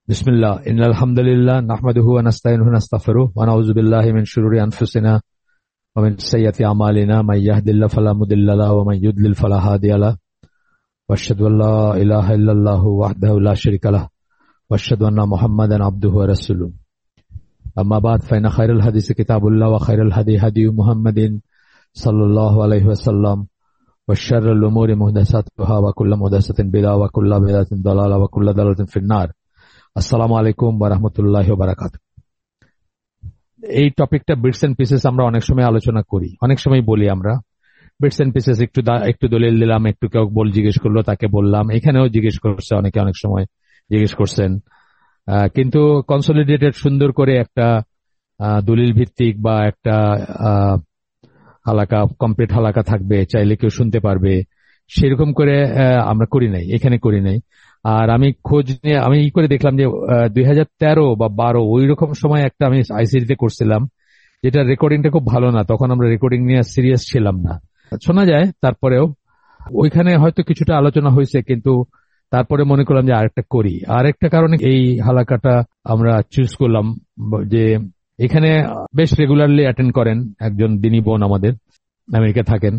बिस्मिल्लाह इन्नल हम्दुलिल्लाह नहमदुहु व नस्तईनुहु व नस्तगफिरुह व नऊज़ु बिल्लाहि मिन शुरूरि अनफुसिना व मिन सय्यिआति अमालिना मन यहदिल्लाहु फला मुदिल्ल लहु व मन युद्लिल फला हादिय लहु व अशहदु अल्ला इलाहा इल्लल्लाहु वहदहु ला शरीका लहु व अशहदु अन्ना मुहम्मदन अब्दुहु व रसूलुहु अम्मा बाद फइन खैरुल हदीस किताबुल्लाह व खैरुल हदी हदी मुहम्मदिन सल्लल्लाहु अलैहि वसल्लम व शर्रुल उमूरि मुहदसातुहा व कुल्लु मुहदसातिन बिदअह व कुल्लु बिदअतिन दलाला व कुल्लु दलालातिन फिन्नार। আসসালামু আলাইকুম ওয়া রাহমাতুল্লাহি ওয়া বারাকাতুহু। এই টপিকটা বিটস এন্ড পিসেস আমরা অনেক সময় আলোচনা করি, অনেক সময় বলি আমরা বিটস এন্ড পিসেস, একটু দলিল দিলাম, একটু কেউ জিজ্ঞেস করলো তাকে বললাম, এখানেও জিজ্ঞেস করছে অনেকে, অনেক সময় জিজ্ঞেস করছেন, কিন্তু কনসলিডেটেড সুন্দর করে একটা দলিল ভিত্তিক বা একটা হালাকা, কমপ্লিট হালাকা থাকবে, চাইলে কেউ শুনতে পারবে, সেরকম করে আমরা করি নাই, এখানে করি নাই। আর আমি খোঁজ নিয়ে আমি করে দেখলাম যে 2013 বা 12 ওই রকম সময় একটা আমি আইসিডিতে করছিলাম, যেটা রেকর্ডিংটা খুব ভালো না, তখন আমরা রেকর্ডিং নিয়ে সিরিয়াস ছিলাম না, শোনা যায়। তারপরেও ওইখানে হয়তো কিছুটা আলোচনা হয়েছে, কিন্তু তারপরে মনে করলাম যে আরেকটা করি। আরেকটা কারণে এই হালাকাটা আমরা চুজ করলাম, যে এখানে বেশ রেগুলারলি অ্যাটেন্ড করেন একজন দিনী বোন, আমাদের আমেরিকা থাকেন।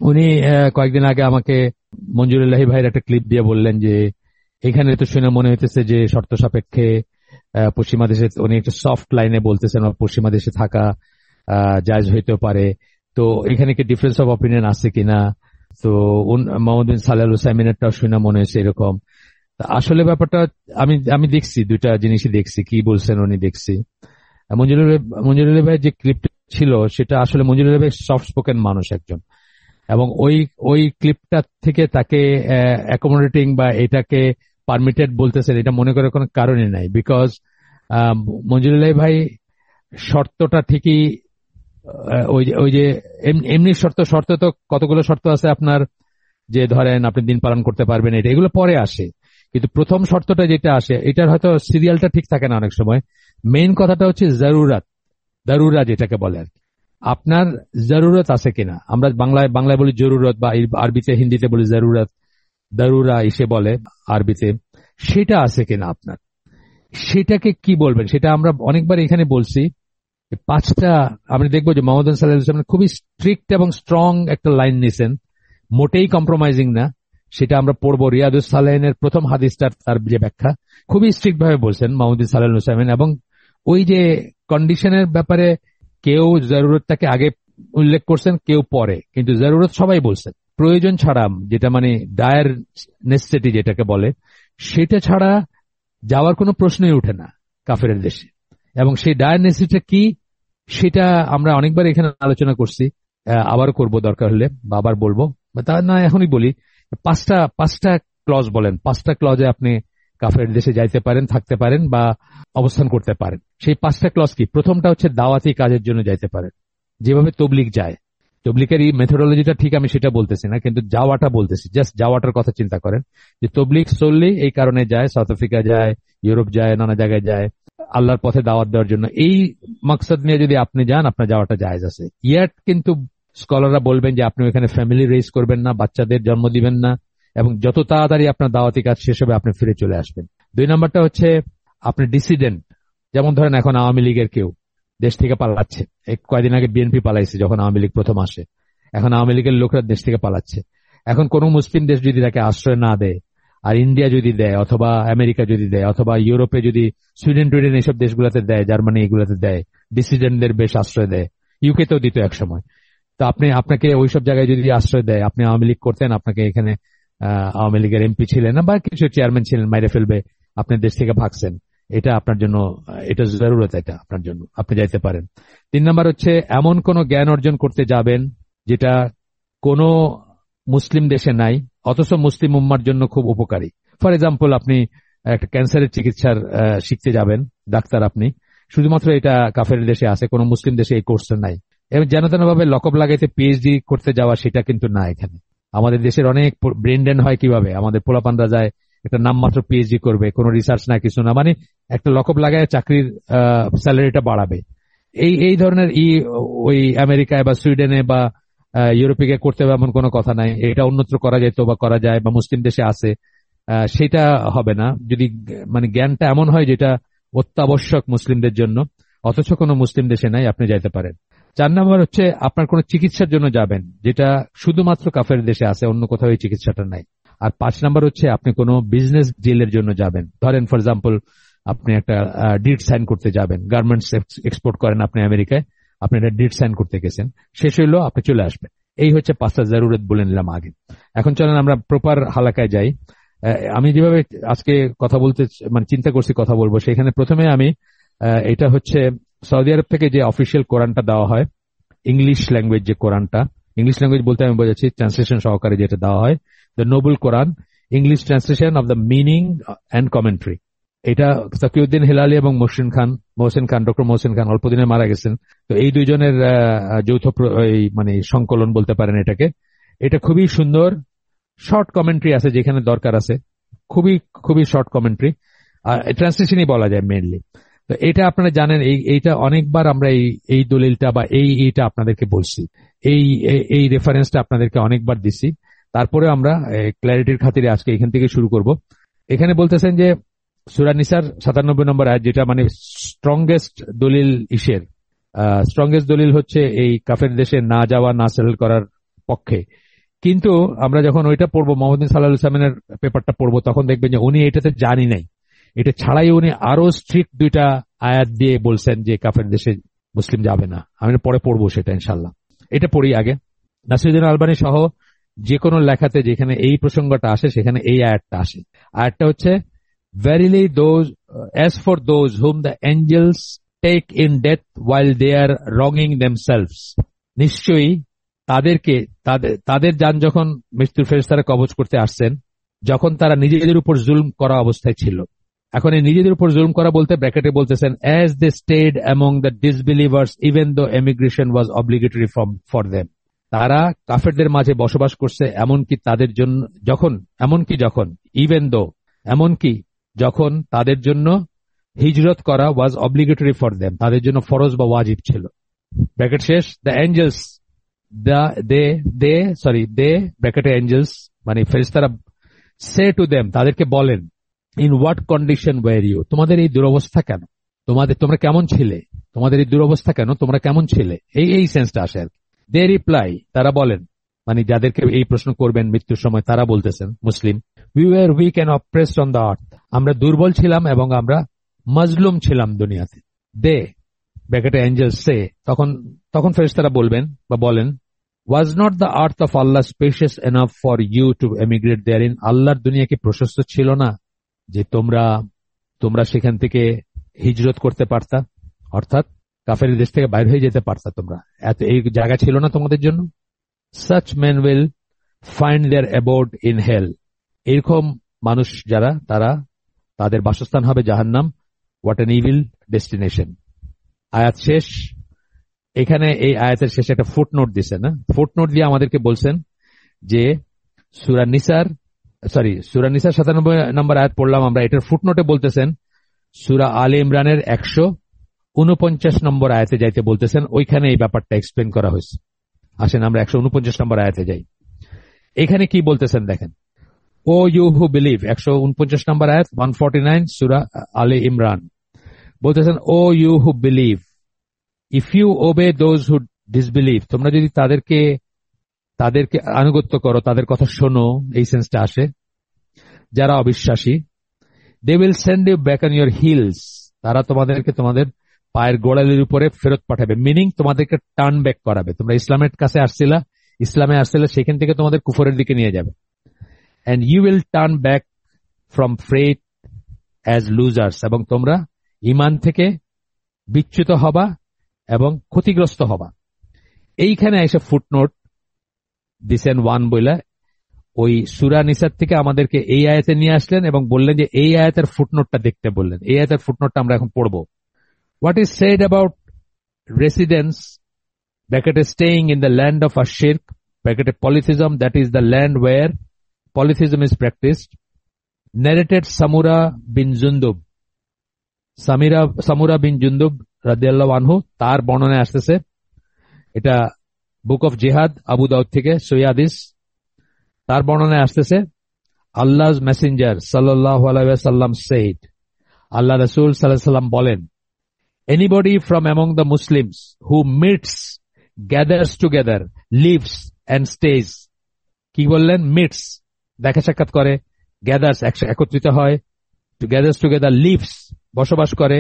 উনি কয়েকদিন আগে আমাকে মঞ্জুরুল্লাহি ভাইয়ের একটা ক্লিপ দিয়ে বললেন যে এখানে তো শুনে মনে হইতেছে যে শর্ত সাপেক্ষে পশ্চিমা দেশে, উনি একটা সফট লাইনে বলতেছেন, পশ্চিমা দেশে থাকা জায়েজ হইতেও পারে, তো এখানে কি ডিফারেন্স অফ অপিনিয়ন আছে কিনা। তো মোহাম্মদ বিন সালেহ আল উসাইমিনেরটাও শুনে মনে হয়েছে এরকম। আসলে ব্যাপারটা আমি দেখছি, দুইটা জিনিসই দেখছি, কি বলছেন উনি দেখছি। মঞ্জুরুল্লাহি ভাই যে ক্লিপটা ছিল সেটা আসলে মঞ্জুরুল্লাহি ভাই সফট স্পোকেন মানুষ একজন, এবং ওই ক্লিপটা থেকে তাকে অ্যাকোমোডেটিং বা এটাকে পারমিটেড বলতেছেন, এটা মনে করার কোনো কারণই নাই। বিকজ মঞ্জুরুল্লাহ ভাই শর্তটা ঠিকই ওই যে এমনি শর্ত তো কতগুলো শর্ত আছে আপনার, যে ধরেন আপনি দিন পালন করতে পারবেন, এগুলো পরে আসে, কিন্তু প্রথম শর্তটা যেটা আসে এটার হয়তো সিরিয়ালটা ঠিক থাকে না অনেক সময়। মেইন কথাটা হচ্ছে দারুরা যেটাকে বলে আর কি, আপনার জরুরত আছে কিনা। আমরা বাংলায় বলি জরুরত, বা আরবিতে হিন্দিতে বলি জরুরত, দারুরা এসে বলে আরবিতে, সেটা আছে কিনা আপনার, সেটাকে কি বলবেন, সেটা আমরা অনেকবার এখানে বলছি। পাঁচটা আমরা দেখবো যে মোহাম্মদ সাল্লাল্লাহু আলাইহি ওয়াসাল্লাম খুবই স্ট্রিক্ট এবং স্ট্রং একটা লাইন নিছেন, মোটেই কম্প্রোমাইজিং না। সেটা আমরা পড়বো রিয়াদুস সালেহিনের প্রথম হাদিসটার তার যে ব্যাখ্যা, খুবই স্ট্রিক্ট ভাবে বলছেন মোহাম্মদ সাল্লাল্লাহু আলাইহি ওয়াসাল্লাম। এবং ওই যে কন্ডিশনের ব্যাপারে কেউ জরুরতটাকে আগে উল্লেখ করছেন, কেউ পরে, কিন্তু জরুরত সবাই বলছেন। প্রয়োজন ছাড়া, যেটা মানে ডায়ার নেসেসিটি যেটাকে বলে, সেটা ছাড়া যাওয়ার কোনো প্রশ্নই ওঠে না কাফেরের দেশে। এবং সেই ডায়ার নেসেসিটিটা কি সেটা আমরা অনেকবার এখানে আলোচনা করছি, আবার করব দরকার হলে, বা আবার বলবো, তা না এখনই বলি। পাঁচটা ক্লজ বলেন, পাঁচটা ক্লজে আপনি কাফের দেশে যাইতে পারেন, থাকতে পারেন বা অবস্থান করতে পারেন। সেই পাঁচটা ক্লজ কি? প্রথমটা হচ্ছে দাওয়াতি কাজের জন্য যাইতে পারেন, যেভাবে তবলিগ যায়। তবলিগের এই মেথোডোলজিটা ঠিক আমি সেটা বলতেছি না, কিন্তু যাওয়াটা বলতেছি, জাস্ট যাওয়াটার কথা চিন্তা করেন, যে তবলিগ চললেই এই কারণে যায়, সাউথ আফ্রিকা যায়, ইউরোপ যায়, নানা জায়গায় যায় আল্লাহর পথে দাওয়াত দেওয়ার জন্য। এই মাকসাদ নিয়ে যদি আপনি যান, আপনার যাওয়াটা জায়েজ আছে। ইয়াট কিন্তু স্কলাররা বলবেন যে আপনি ওখানে ফ্যামিলি রেজ করবেন না, বাচ্চাদের জন্ম দিবেন না, এবং যত তাড়াতাড়ি আপনার দাওয়াতি কাজ শেষ হবে আপনি ফিরে চলে আসবেন। 2 নম্বরটা হচ্ছে আপনি ডিসিডেন্ট, যেমন ধরেন এখন আওয়ামী লীগের কেউ দেশ থেকে পালাচ্ছে, কয়েকদিন আগে বিএনপি পালাইছে যখন আওয়ামী লীগ প্রথম আসে, এখন আওয়ামী লীগের লোকরা দেশ থেকে পালাচ্ছে। এখন কোন মুসলিম দেশ যদি তাকে আশ্রয় না দেয়, আর ইন্ডিয়া যদি দেয়, অথবা আমেরিকা যদি দেয়, অথবা ইউরোপে যদি সুইডেন টুইডেন এইসব দেশগুলোতে দেয়, জার্মানি এগুলোতে দেয়, ডিসিডেন্টদের বেশ আশ্রয় দেয়, ইউকেতেও দিত এক সময়। তো আপনাকে ওইসব জায়গায় যদি আশ্রয় দেয়, আপনি আওয়ামী লীগ করতেন, আপনাকে এখানে আওয়ামী লীগের এমপি ছিলেন না বা কিছু চেয়ারম্যান ছিলেন, মাইরে ফেলবে, আপনি দেশ থেকে ভাগছেন, এটা আপনার জন্য, এটা জরুরত, এটা আপনার জন্য, আপনি যাইতে পারেন। 3 নম্বর হচ্ছে এমন কোন জ্ঞান অর্জন করতে যাবেন যেটা কোন মুসলিম দেশে নাই, অথচ মুসলিম উম্মার জন্য খুব উপকারী। ফর এক্সাম্পল, আপনি একটা ক্যান্সারের চিকিৎসার শিখতে যাবেন, ডাক্তার আপনি, শুধুমাত্র এটা কাফের দেশে আছে, কোন মুসলিম দেশে এই কোর্সটা নাই। এবং যেন তেন ভাবে লকব লাগাইতে পিএইচডি করতে যাওয়া, সেটা কিন্তু না এখানে। আমাদের দেশের অনেক ব্রেন ড্রেন হয় কিভাবে, আমাদের পোলাপানরা যায় একটা নামমাত্র পিএইচডি করবে, কোনো রিসার্চ না, কিছু না, মানে একটা লকব লাগায় চাকরির স্যালারিটা বাড়াবে। এই ধরনের ওই আমেরিকায় বা সুইডেনে বা ইউরোপে করতে হবে এমন কোনো কথা নাই। এটা অন্যত্র করা যেত বা করা যায়, বা মুসলিম দেশে আছে, সেটা হবে না যদি মানে জ্ঞানটা এমন হয় যেটা অত্যাবশ্যক মুসলিমদের জন্য, অথচ কোনো মুসলিম দেশে নাই, আপনি যাইতে পারেন। 4 নম্বর হচ্ছে আপনার কোনো চিকিৎসার জন্য যাবেন যেটা শুধুমাত্র কাফের দেশে আছে, অন্য কোথাও এই চিকিৎসাটা নাই। আর 5 নম্বর হচ্ছে আপনি কোনো বিজনেস ডিলের জন্য যাবেন। ধরেন ফর এক্সাম্পল আপনি একটা ডিড সাইন করতে যাবেন, গার্মেন্টস এক্সপোর্ট করেন আপনি আমেরিকায়, আপনি একটা ডিড সাইন করতে গেছেন, শেষ হইলো আপনি চলে আসবেন। এই হচ্ছে 5টা জরুরত বলে নিলাম আগে। এখন চলেন আমরা প্রপার হালাকায় যাই। আমি যেভাবে আজকে কথা বলতে মানে চিন্তা করছি কথা বলবো, সেখানে প্রথমে আমি এটা হচ্ছে সৌদি আরব থেকে যে অফিসিয়াল কোরআনটা দেওয়া হয়, ইংলিশ ল্যাঙ্গুয়েজ যে কোরআনটা, ইংলিশ ল্যাঙ্গুয়েজ বলতে আমি বোঝাচ্ছি ট্রান্সলেশন সহকারে যেটা দেওয়া হয়, the Nobel Quran, English translation of the meaning and commentary. এটা তাকিউদ্দিন হিলালি এবং মোহসেন খান, ডক্টর মোহসেন খান অল্প দিনে মারা গেছেন, তো এই দুইজনের যৌথ মানে সংকলন বলতে পারেন এটাকে। এটা খুবই সুন্দর, শর্ট কমেন্ট্রি আছে যেখানে দরকার আছে, খুবই খুবই শর্ট কমেন্ট্রি, ট্রান্সলেশনই বলা যায় মেইনলি। তো এটা আপনারা জানেন, এইটা অনেকবার আমরা এই দলিলটা বা এইটা আপনাদেরকে বলছি, এই এই রেফারেন্সটা আপনাদেরকে অনেকবার দিছি। তারপরে আমরা ক্ল্যারিটির খাতিরে আজকে এখান থেকে শুরু করব। এখানে বলতেছেন যে সূরা নিসার 97 নম্বর আয়াত, যেটা মানে স্ট্রংগেস্ট দলিল স্ট্রংগেস্ট দলিল হচ্ছে এই কাফের দেশে না যাওয়া, না সেটেল করার পক্ষে। কিন্তু আমরা যখন ওইটা পড়বো, মোহাম্মদ সাল্লাল্লাহু আলাইহি ওয়াসাল্লামের পেপারটা পড়বো, তখন দেখবেন যে উনি এটাতে জানি নাই, এটা ছাড়াই উনি আরো স্ট্রিক্ট 2টা আয়াত দিয়ে বলছেন যে কাফের দেশে মুসলিম যাবে না। আমি পরে পড়বো সেটা ইনশাল্লাহ। এটা পড়ি আগে। নাসিরুদ্দিন আলবানী সহ যে কোনো লেখাতে যেখানে এই প্রসঙ্গটা আসে সেখানে এই আয়াতটা আসে। আয়াতটা হচ্ছে verily those as for those whom the angels take in death while they are wronging themselves, নিশ্চয়ই তাদের যান যখন মৃত্যুর ফেরেশতারা কবজ করতে আসছেন, যখন তারা নিজেদের উপর জুলম করা অবস্থায় ছিল। এখন এই নিজেদের উপর জুলম করা বলতে ব্র্যাকেটে বলতেছেন as they stayed among the disbelievers even though emigration was obligatory for them, তারা কাফেরদের মাঝে বসবাস করছে এমনকি তাদের জন্য যখন ইভেন দো এমনকি যখন তাদের জন্য হিজরত করা ওয়াজ অব্লিগেটরি ফর দেম, তাদের জন্য ফরজ বা ওয়াজিব ছিল। ব্র্যাকেট শেষ। দ্য এঞ্জেলস দে ব্র্যাকেটে এঞ্জেলস মানে ফেরেশতারা সে টু দেম, তাদেরকে বলেন, in what condition were you, তোমাদের এই দুরবস্থা কেন, তোমরা কেমন ছিলে, তোমাদের এই দুরবস্থা কেন, তোমরা কেমন ছিলে, এই সেন্সটা আসে আর কি। দে রিপ্লাই, তারা বলেন, মানে যাদেরকে এই প্রশ্ন করবেন মৃত্যুর সময় তারা বলতেছেন মুসলিম, we were weak and oppressed on the earth, আমরা দুর্বল ছিলাম এবং আমরা মজলুম ছিলাম দুনিয়াতে। দে ব্র্যাকেটে এঞ্জেলস সে, তখন ফেরেশতারা বলবেন বা বলেন, was not the earth of Allah spacious enough for you to emigrate there in, আল্লাহর দুনিয়া কি প্রশস্ত ছিল না যে তোমরা সেখান থেকে হিজরত করতে পারতা, অর্থাৎ কাফের দেশ থেকে বাইরে হয়ে যেতে পারতা, তোমরা এত এই জায়গা ছিল না তোমাদের জন্য। such men will find their abode in hell, এরকম মানুষ যারা তাদের বাসস্থান হবে জাহান্নাম, what an evil destination। আয়াত শেষ। এখানে এই আয়াতের শেষে একটা ফুটনোট দিছেন না, ফুটনোট দিয়ে আমাদেরকে বলছেন যে সূরা নিসার 97 নম্বর আয়াত পড়লাম আমরা, এটার ফুটনোটে বলতেছেন সূরা আলে ইমরানের 149 নম্বর আয়াতে যাইতে বলতেছেন, ওইখানে এই ব্যাপারটা এক্সপ্লেন করা হয়েছে। আসেন আমরা 149 নম্বর আয়াতে যাই। এখানে কি বলতেছেন দেখেন, ও ইউ হু বিলিভ, 149 নম্বর আয়াত 149 সূরা আলে ইমরান, বলতেছেন O you who believe if you obey those who disbelieve, তোমরা যদি তাদেরকে আনুগত্য করো, তাদের কথা শোনো, এই সেন্সটা আসে, যারা অবিশ্বাসী, they will send you back on your heels, তারা তোমাদেরকে তোমাদের পায়ের গোড়ালির উপরে ফেরত পাঠাবে, মিনিং তোমাদেরকে টার্ন ব্যাক করাবে। তোমরা ইসলামের কাছে ইসলামে আসছিলে, সেখান থেকে তোমাদের কুফরের দিকে নিয়ে যাবে। and you will turn back from faith as losers, এবং তোমরা ঈমান থেকে বিচ্যুত হবা এবং ক্ষতিগ্রস্ত হবা। এইখানে এসে ফুটনোট দিছেন 1 বইলা, ওই সূরা নিসার থেকে আমাদেরকে এই আয়াতে নিয়ে আসলেন এবং বললেন যে এই আয়াতের ফুটনোটটা দেখতে বললেন। এই আয়াতের ফুটনোটটা আমরা এখন পড়বো। What is said about residence, bracket staying in the land of ashirk, bracket polytheism, that is the land where polytheism is practiced, narrated Samura bin Jundub রাদিয়াল্লাহু আনহু, তার বর্ণনায় আসতেছে, এটা বুক অফ জিহাদ আবু দাউদ থেকে সহিহ হাদিস, তার বর্ণনায় আসতেছে, Allah's messenger sallallahu alaihi wasallam said, Allah Rasul sallallahu alaihi wasallam বলেন, anybody from among the Muslims who meets, gathers together, lives and stays, কি বললেন? meets, দেখা সাক্ষাৎ করে, gathers, একত্রিত হয়, gathers together, lives, বসবাস করে,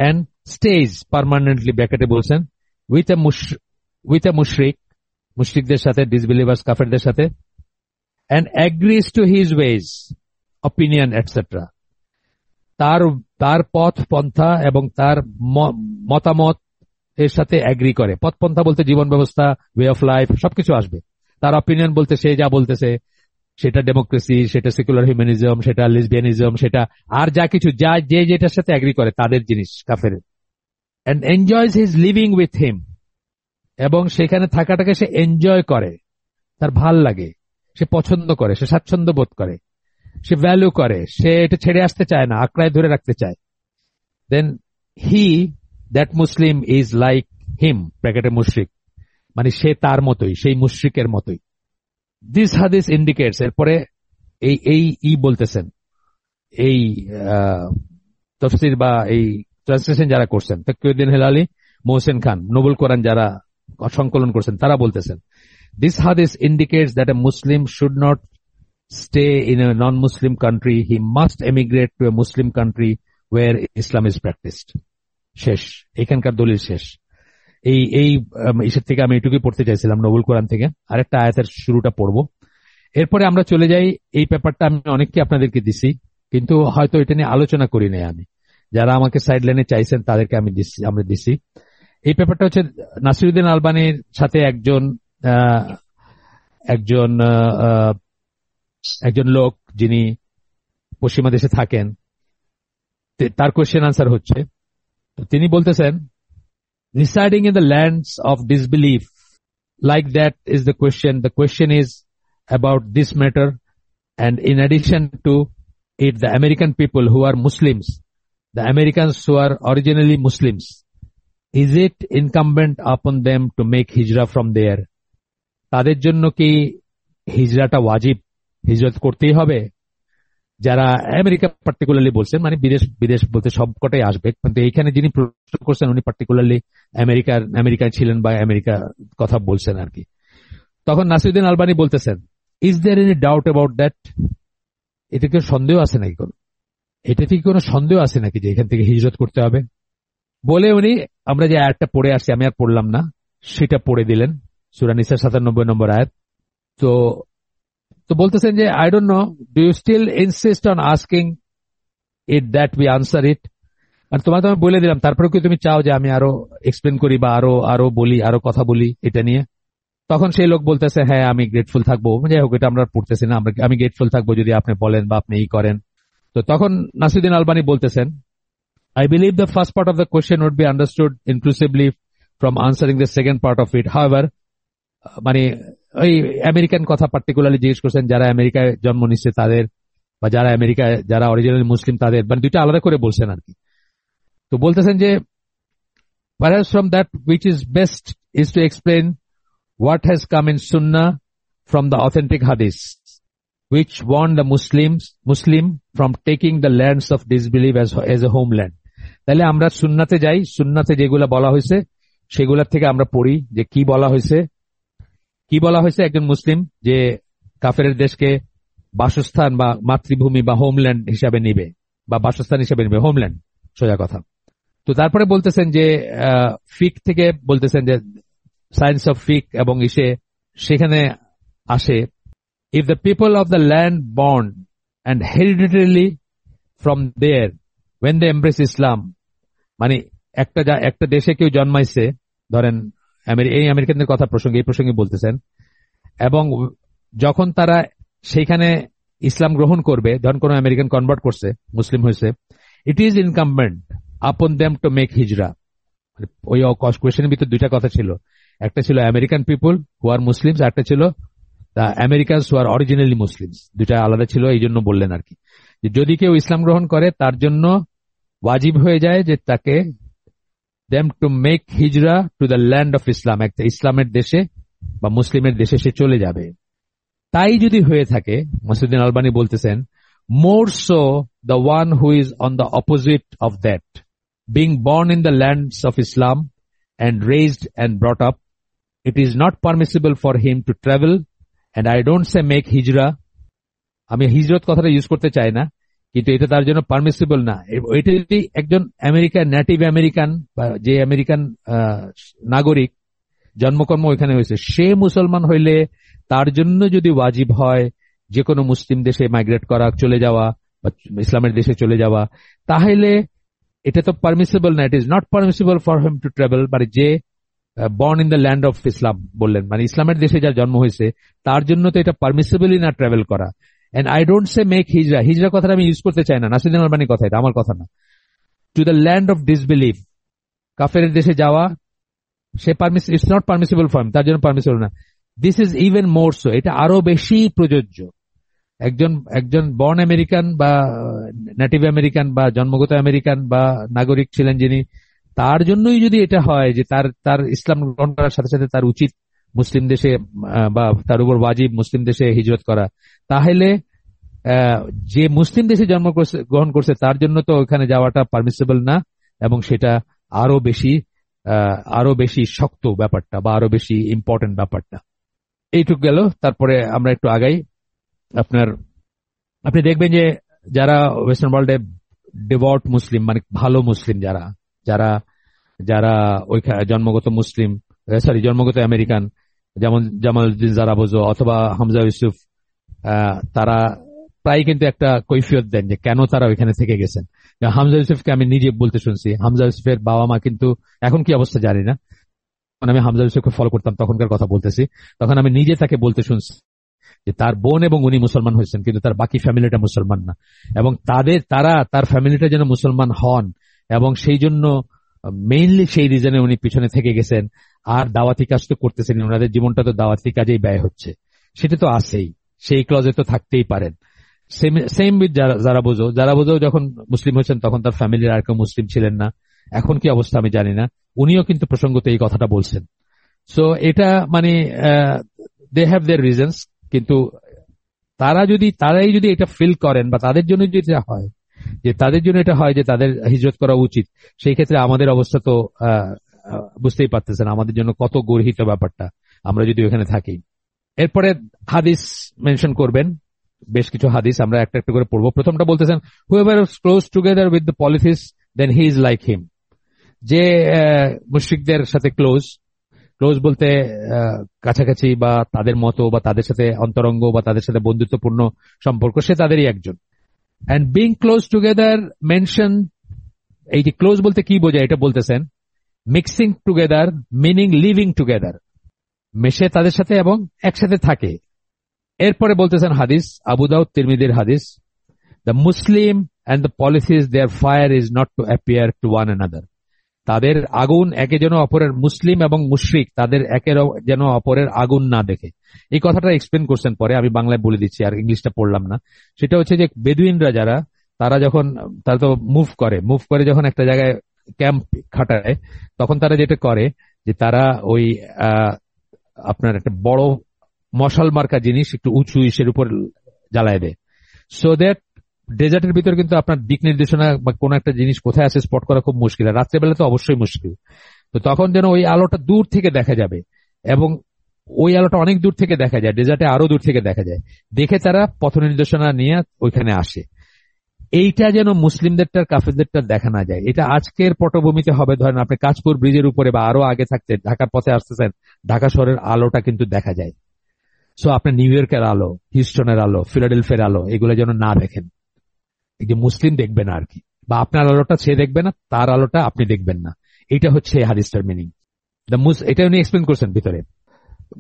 and stays permanently, ব্র্যাকেটে বলছেন, with a mushrik, মুশরিকদের সাথে, disbelievers, কাফেরদের সাথে, and agrees to his ways, opinion, etc. তার পথ পন্থা এবং তার মতামত এর সাথে এগ্রি করে। পথ পন্থা বলতে জীবন ব্যবস্থা, ওয়ে অফ লাইফ, সবকিছু আসবে। তার অপিনিয়ন বলতে সে যা বলতেছে, সেটা ডেমোক্রেসি, সেটা সেকুলার হিউম্যানিজম, সেটা লেসবিয়ানিজম, সেটা আর যা কিছু যে যেটার সাথে এগ্রি করে তাদের জিনিস কাফের। And enjoys his living with him, এবং সেখানে থাকাটাকে সে এনজয় করে, তার ভাল লাগে, সে পছন্দ করে, সে স্বাচ্ছন্দ্য বোধ করে, সে ভ্যালু করে, সে এটা ছেড়ে আসতে চায় না, আঁকড়ায় ধরে রাখতে চায়। Then he, that Muslim is like him, ব্র্যাকেটে মুশরিক, মানে সে তার মতোই, সেই মুশরিকের মতোই। দিস হাদিস ইন্ডিকেটস, এরপরে এই বলতেছেন, এই তফসির বা এই ট্রান্সলেশন যারা করছেন, তাকিউদ্দিন হেলালি, মোহসেন খান, নোবেল কোরআন যারা সংকলন করছেন, তারা বলতেছেন, this hadith indicates that a Muslim should not stay in a non-Muslim country. He must emigrate to a Muslim country where Islam is practiced. শেষ, এখানকার দলিল শেষ। এই ইসের থেকে আমি এটুকুই পড়তে চাইছিলাম, নোবেল কোরআন থেকে। আরেকটা আয়াতের শুরুটা পড়বো, এরপরে আমরা চলে যাই। এই পেপারটা আমি অনেককে আপনাদেরকে দিছি, কিন্তু হয়তো এটা নিয়ে আলোচনা করি নাই আমি। যারা আমাকে সাইড লাইনে চাইছেন তাদেরকে আমরা দিছি। এই পেপারটা হচ্ছে নাসিরুদ্দিন আলবানির সাথে একজন লোক যিনি পশ্চিমা দেশে থাকেন, তার কোয়েশ্চেন আনসার হচ্ছে। তিনি বলতেছেন, residing in the lands of disbelief, like that is the question. The question is about this matter, and in addition to it, the American people who are Muslims, the Americans who are originally Muslims, is it incumbent upon them to make hijrah from there? তাদের জন্য কি হিজরাটা ওয়াজিব, হিজরত করতেই হবে? যারা America particularly বলছেন, মানে বিদেশ বলতে সবকটাই আসবে, কিন্তু এইখানে যিনি প্রশ্ন করছেন উনি পার্টিকুলারলি আমেরিকায় ছিলেন বা আমেরিকা কথা বলছেন আর কি। তখন নাসিরুদ্দিন আলবানী বলতেছেন, is there any doubt about that? এতে কি সন্দেহ আছে নাকি? এটা থেকে কোনো সন্দেহ আছে নাকি যে এখান থেকে হিজরত করতে হবে? বলে উনি, আমরা যে আয়াতটা পড়ে আসছি, আমি আর পড়লাম না, সেটা পড়ে দিলেন, সূরা নিসার 97 নম্বর আয়াত। তো বলতেছেন যে, I don't know, do you still insist on asking it that we answer it? আর তোমাকে আমি বলে দিলাম, তারপরে কি তুমি চাও যে আমি আরো এক্সপ্লেন করি বা আরো বলি, আরো কথা বলি এটা নিয়ে? তখন সেই লোক বলতেছে, হ্যাঁ আমি গ্রেটফুল থাকবো। যাই হোক, এটা আমরা পড়তেছি না, আমি গ্রেটফুল থাকবো যদি আপনি বলেন বা আপনি করেন। তো তখন নাসিরুদ্দিন আলবানী বলতেছেন, I believe the first part of the question would be understood inclusively from answering the second part of it. However, মানে ওই আমেরিকান কথা পার্টিকুলারলি জিজ্ঞেস করছেন, যারা আমেরিকায় জন্ম নিচ্ছে তাদের, বা যারা অরিজিনালি মুসলিম তাদের, মানে দুইটা আলাদা করে বলছেন আর কি। তো বলতেছেন যে, perhaps from that which is best is to explain what has come in Sunnah from the authentic hadith, which warn the Muslim from taking the lands of disbelief as a homeland. তাহলে আমরা সুন্নাতে যাই, সুন্নাতে যেগুলা বলা হয়েছে সেগুলোর থেকে আমরা পড়ি যে কি বলা হয়েছে একজন মুসলিম যে কাফেরের দেশকে বাসস্থান বা মাতৃভূমি বা হোমল্যান্ড হিসাবে নিবে, বা বাসস্থান হিসাবে নিবে, হোমল্যান্ড সোজা কথা। তো তারপরে বলতেছেন যে ফিক থেকে বলতেছেন যে সায়েন্স অফ ফিক এবং সেখানে আসে, if the people of the land born and hereditarily from there when they embrace Islam, মানে একটা দেশে কেউ জন্মাইছে, ধরেন এই আমেরিকানদের কথা এই প্রসঙ্গে বলতেছেন, এবং যখন তারা সেইখানে ইসলাম গ্রহণ করবে, ধরেন কোন আমেরিকান কনভার্ট করছে, মুসলিম হয়েছে, it is incumbent upon them to make hijrah. ওই কোয়েশ্চেনের ভিতর দুইটা কথা ছিল, একটা ছিল American people who are Muslims, একটা ছিল the Americans who are originally Muslims. দুইটা আলাদা ছিল, এই জন্য বললেন আর কি, যে যদি কেউ ইসলাম গ্রহণ করে তার জন্য ওয়াজিব হয়ে যায় যে তাকে them to make hijrah to the land of Islam, একটা ইসলামের দেশে বা মুসলিমের দেশে সে চলে যাবে। তাই যদি হয়ে থাকে, মাসুদ্দিন আলবানী বলতেছেন, more so the one who is on the opposite of that, being born in the lands of Islam and raised and brought up, it is not permissible for him to travel, and I don't say make hijrah. আমি হিজরত কথাটা use করতে চাই না, কিন্তু এটা তার জন্য পারমিসিবল না। এটা যদি একজন আমেরিকান, নেটিভ আমেরিকান বা যে আমেরিকান নাগরিক, জন্মকর্ম ওইখানে হয়েছে, সে মুসলমান হইলে তার জন্য যদি ওয়াজিব হয় যে কোনো মুসলিম দেশে মাইগ্রেট করা, চলে যাওয়া বা ইসলামের দেশে চলে যাওয়া, তাহলে এটা তো পারমিসিবল না। It is not permissible for him to travel, মানে যে born in the land of Islam বললেন, মানে ইসলামের দেশে যার জন্ম হয়েছে তার জন্য তো এটা পারমিসিবলই না ট্রাভেল করা। And I don't say make hijrah, হিজরা কথাটা আমি ইউজ করতে চাই না, নাসিরুদ্দিন আলবানির কথা, এটা আমার কথা না। Two the land of disbelieve, কাফের দেশে যাওয়া, say it's not permissible for হিম, তার জন্য পারমিসিবল না। This is even more so, এটা আরো বেশি প্রযোজ্য। একজন বর্ন আমেরিকান বা নেটিভ আমেরিকান বা জন্মগত আমেরিকান বা নাগরিক ছিলেন যিনি, তার জন্যই যদি এটা হয় যে তার ইসলাম গ্রহণ করার সাথে সাথে তার উচিত মুসলিম দেশে বা তার উপর ওয়াজিব মুসলিম দেশে হিজরত করা, তাহলে যে মুসলিম দেশে গ্রহণ করছে তার জন্য তো ওখানে যাওয়াটা পারমিসিবল না, এবং সেটা আরো বেশি শক্ত ব্যাপারটা বা আরো বেশি ইম্পর্টেন্ট ব্যাপারটা। এইটুকু গেল। তারপরে আমরা একটু আগাই। আপনি দেখবেন যে যারা ওয়েস্টার্ন ওয়ার্ল্ডে ডিভোট মুসলিম, মানে ভালো মুসলিম, যারা যারা ওইখানে জন্মগত মুসলিম, জন্মগত আমেরিকান, যেমন জামালউদ্দিন জারাবোজো অথবা হামজা ইউসুফ, তারা প্রায় কিন্তু একটা কৈফিয়ত দেন যে কেন তারা ওইখানে থেকে গেছেন। হামজা ইউসুফকে আমি নিজে বলতে শুনছি, হামজা ইউসুফের বাবা মা কিন্তু, এখন কি অবস্থা জানি না, আমি হামজা ইউসুফকে ফলো করতাম তখনকার কথা বলতেছি, তখন আমি নিজে তাকে বলতে শুনছি যে তার বোন এবং উনি মুসলমান হয়েছেন, কিন্তু তার বাকি ফ্যামিলিটা মুসলমান না, এবং তার ফ্যামিলিটা যেন মুসলমান হন, এবং সেই জন্য মেইনলি সেই রিজনে উনি পিছনে থেকে গেছেন। আর দাওয়াতি কাজ তো করতেছেন, ওনাদের জীবনটা তো দাওয়াতি কাজেই ব্যয় হচ্ছে, সেটা তো আছেই, সেই ক্লজে তো থাকতেই পারেন। সেম উইথ জারাবোজো যখন মুসলিম হয়েছেন তখন তার ফ্যামিলির আর কেউ মুসলিম ছিলেন না, এখন কি অবস্থা আমি জানি না, উনিও কিন্তু প্রসঙ্গত এই কথাটা বলছেন। সো এটা মানে দে হ্যাভ দেয়ার রিজনস, কিন্তু তারাই যদি এটা ফিল করেন বা তাদের জন্য যদি এটা হয় যে তাদের হিজরত করা উচিত, সেই ক্ষেত্রে আমাদের অবস্থা তো বুঝতেই পারতেছেন আমাদের জন্য কত গর্হিত ব্যাপারটা, আমরা যদি ওখানে থাকি। এরপরে হাদিস মেনশন করবেন, বেশ কিছু হাদিস আমরা একটা একটা করে পড়বো। প্রথমটা বলতেছেন, whoever is close together with the polytheists then he is like him, যে মুশরিকদের সাথে ক্লোজ বলতে কাছাকাছি বা তাদের মতো বা তাদের সাথে অন্তরঙ্গ বা তাদের সাথে বন্ধুত্বপূর্ণ সম্পর্ক, সে তাদেরই একজন। and being close together mention, এই যে ক্লোজ বলতে কি বোঝায় এটা বলতেছেন, mixing together meaning living together, মেশে তাদের সাথে এবং একসাথে থাকে। এরপরে বলতেছেন হাদিস, আবু দাউদ তিরমিজির হাদিস, the Muslim and the polytheist their fire is not to appear to one another, তাদের আগুন একে যেন অপরের, মুসলিম এবং মুশরিক তাদের একের যেন অপরের আগুন না দেখে। এই কথাটা এক্সপ্লেন করছেন পরে, আমি বাংলায় বলে দিচ্ছি আর ইংলিশটা পড়লাম না। সেটা হচ্ছে যে বেদুইনরা তারা তো মুভ করে যখন একটা জায়গায় ক্যাম্প খাটায়, তখন তারা যেটা করে যে তারা ওই আপনার একটা বড় মশাল মার্কা জিনিস একটু উঁচু ইসের উপর জ্বালায় দেয়, সো দ্যাট ডেজার্টের ভিতরে কিন্তু আপনার দিক নির্দেশনা বা কোন একটা জিনিস কোথায় আছে স্পট করা খুব মুশকিল, রাত্রেবেলা তো অবশ্যই মুশকিল। তো তখন যেন ওই আলোটা দূর থেকে দেখা যাবে, এবং ওই আলোটা অনেক দূর থেকে দেখা যায়, ডেজার্টে আরো দূর থেকে দেখা যায়, দেখে তারা পথ নির্দেশনা নিয়ে ওইখানে আসে। এইটা যেন মুসলিমদেরটার কাফেরদেরটা দেখা না যায়। এটা আজকের পটভূমিতে হবে, ধরেন আপনি কাঁচপুর ব্রিজের উপরে বা আরো আগে থাকতে ঢাকার পথে আসতেছেন, ঢাকা শহরের আলোটা কিন্তু দেখা যায়। সো আপনি নিউ ইয়র্কের আলো, হিউস্টনের আলো, ফিলাডেলফিয়ার আলো এগুলো যেন না দেখেন, এই যে মুসলিম দেখবে না আর কি, বা আপনার আলোটা সে দেখবে না, তার আলোটা আপনি দেখবেন না। এটা হচ্ছে হাদিসটার মিনিং। এটা উনি এক্সপ্লেন করছেন ভিতরে,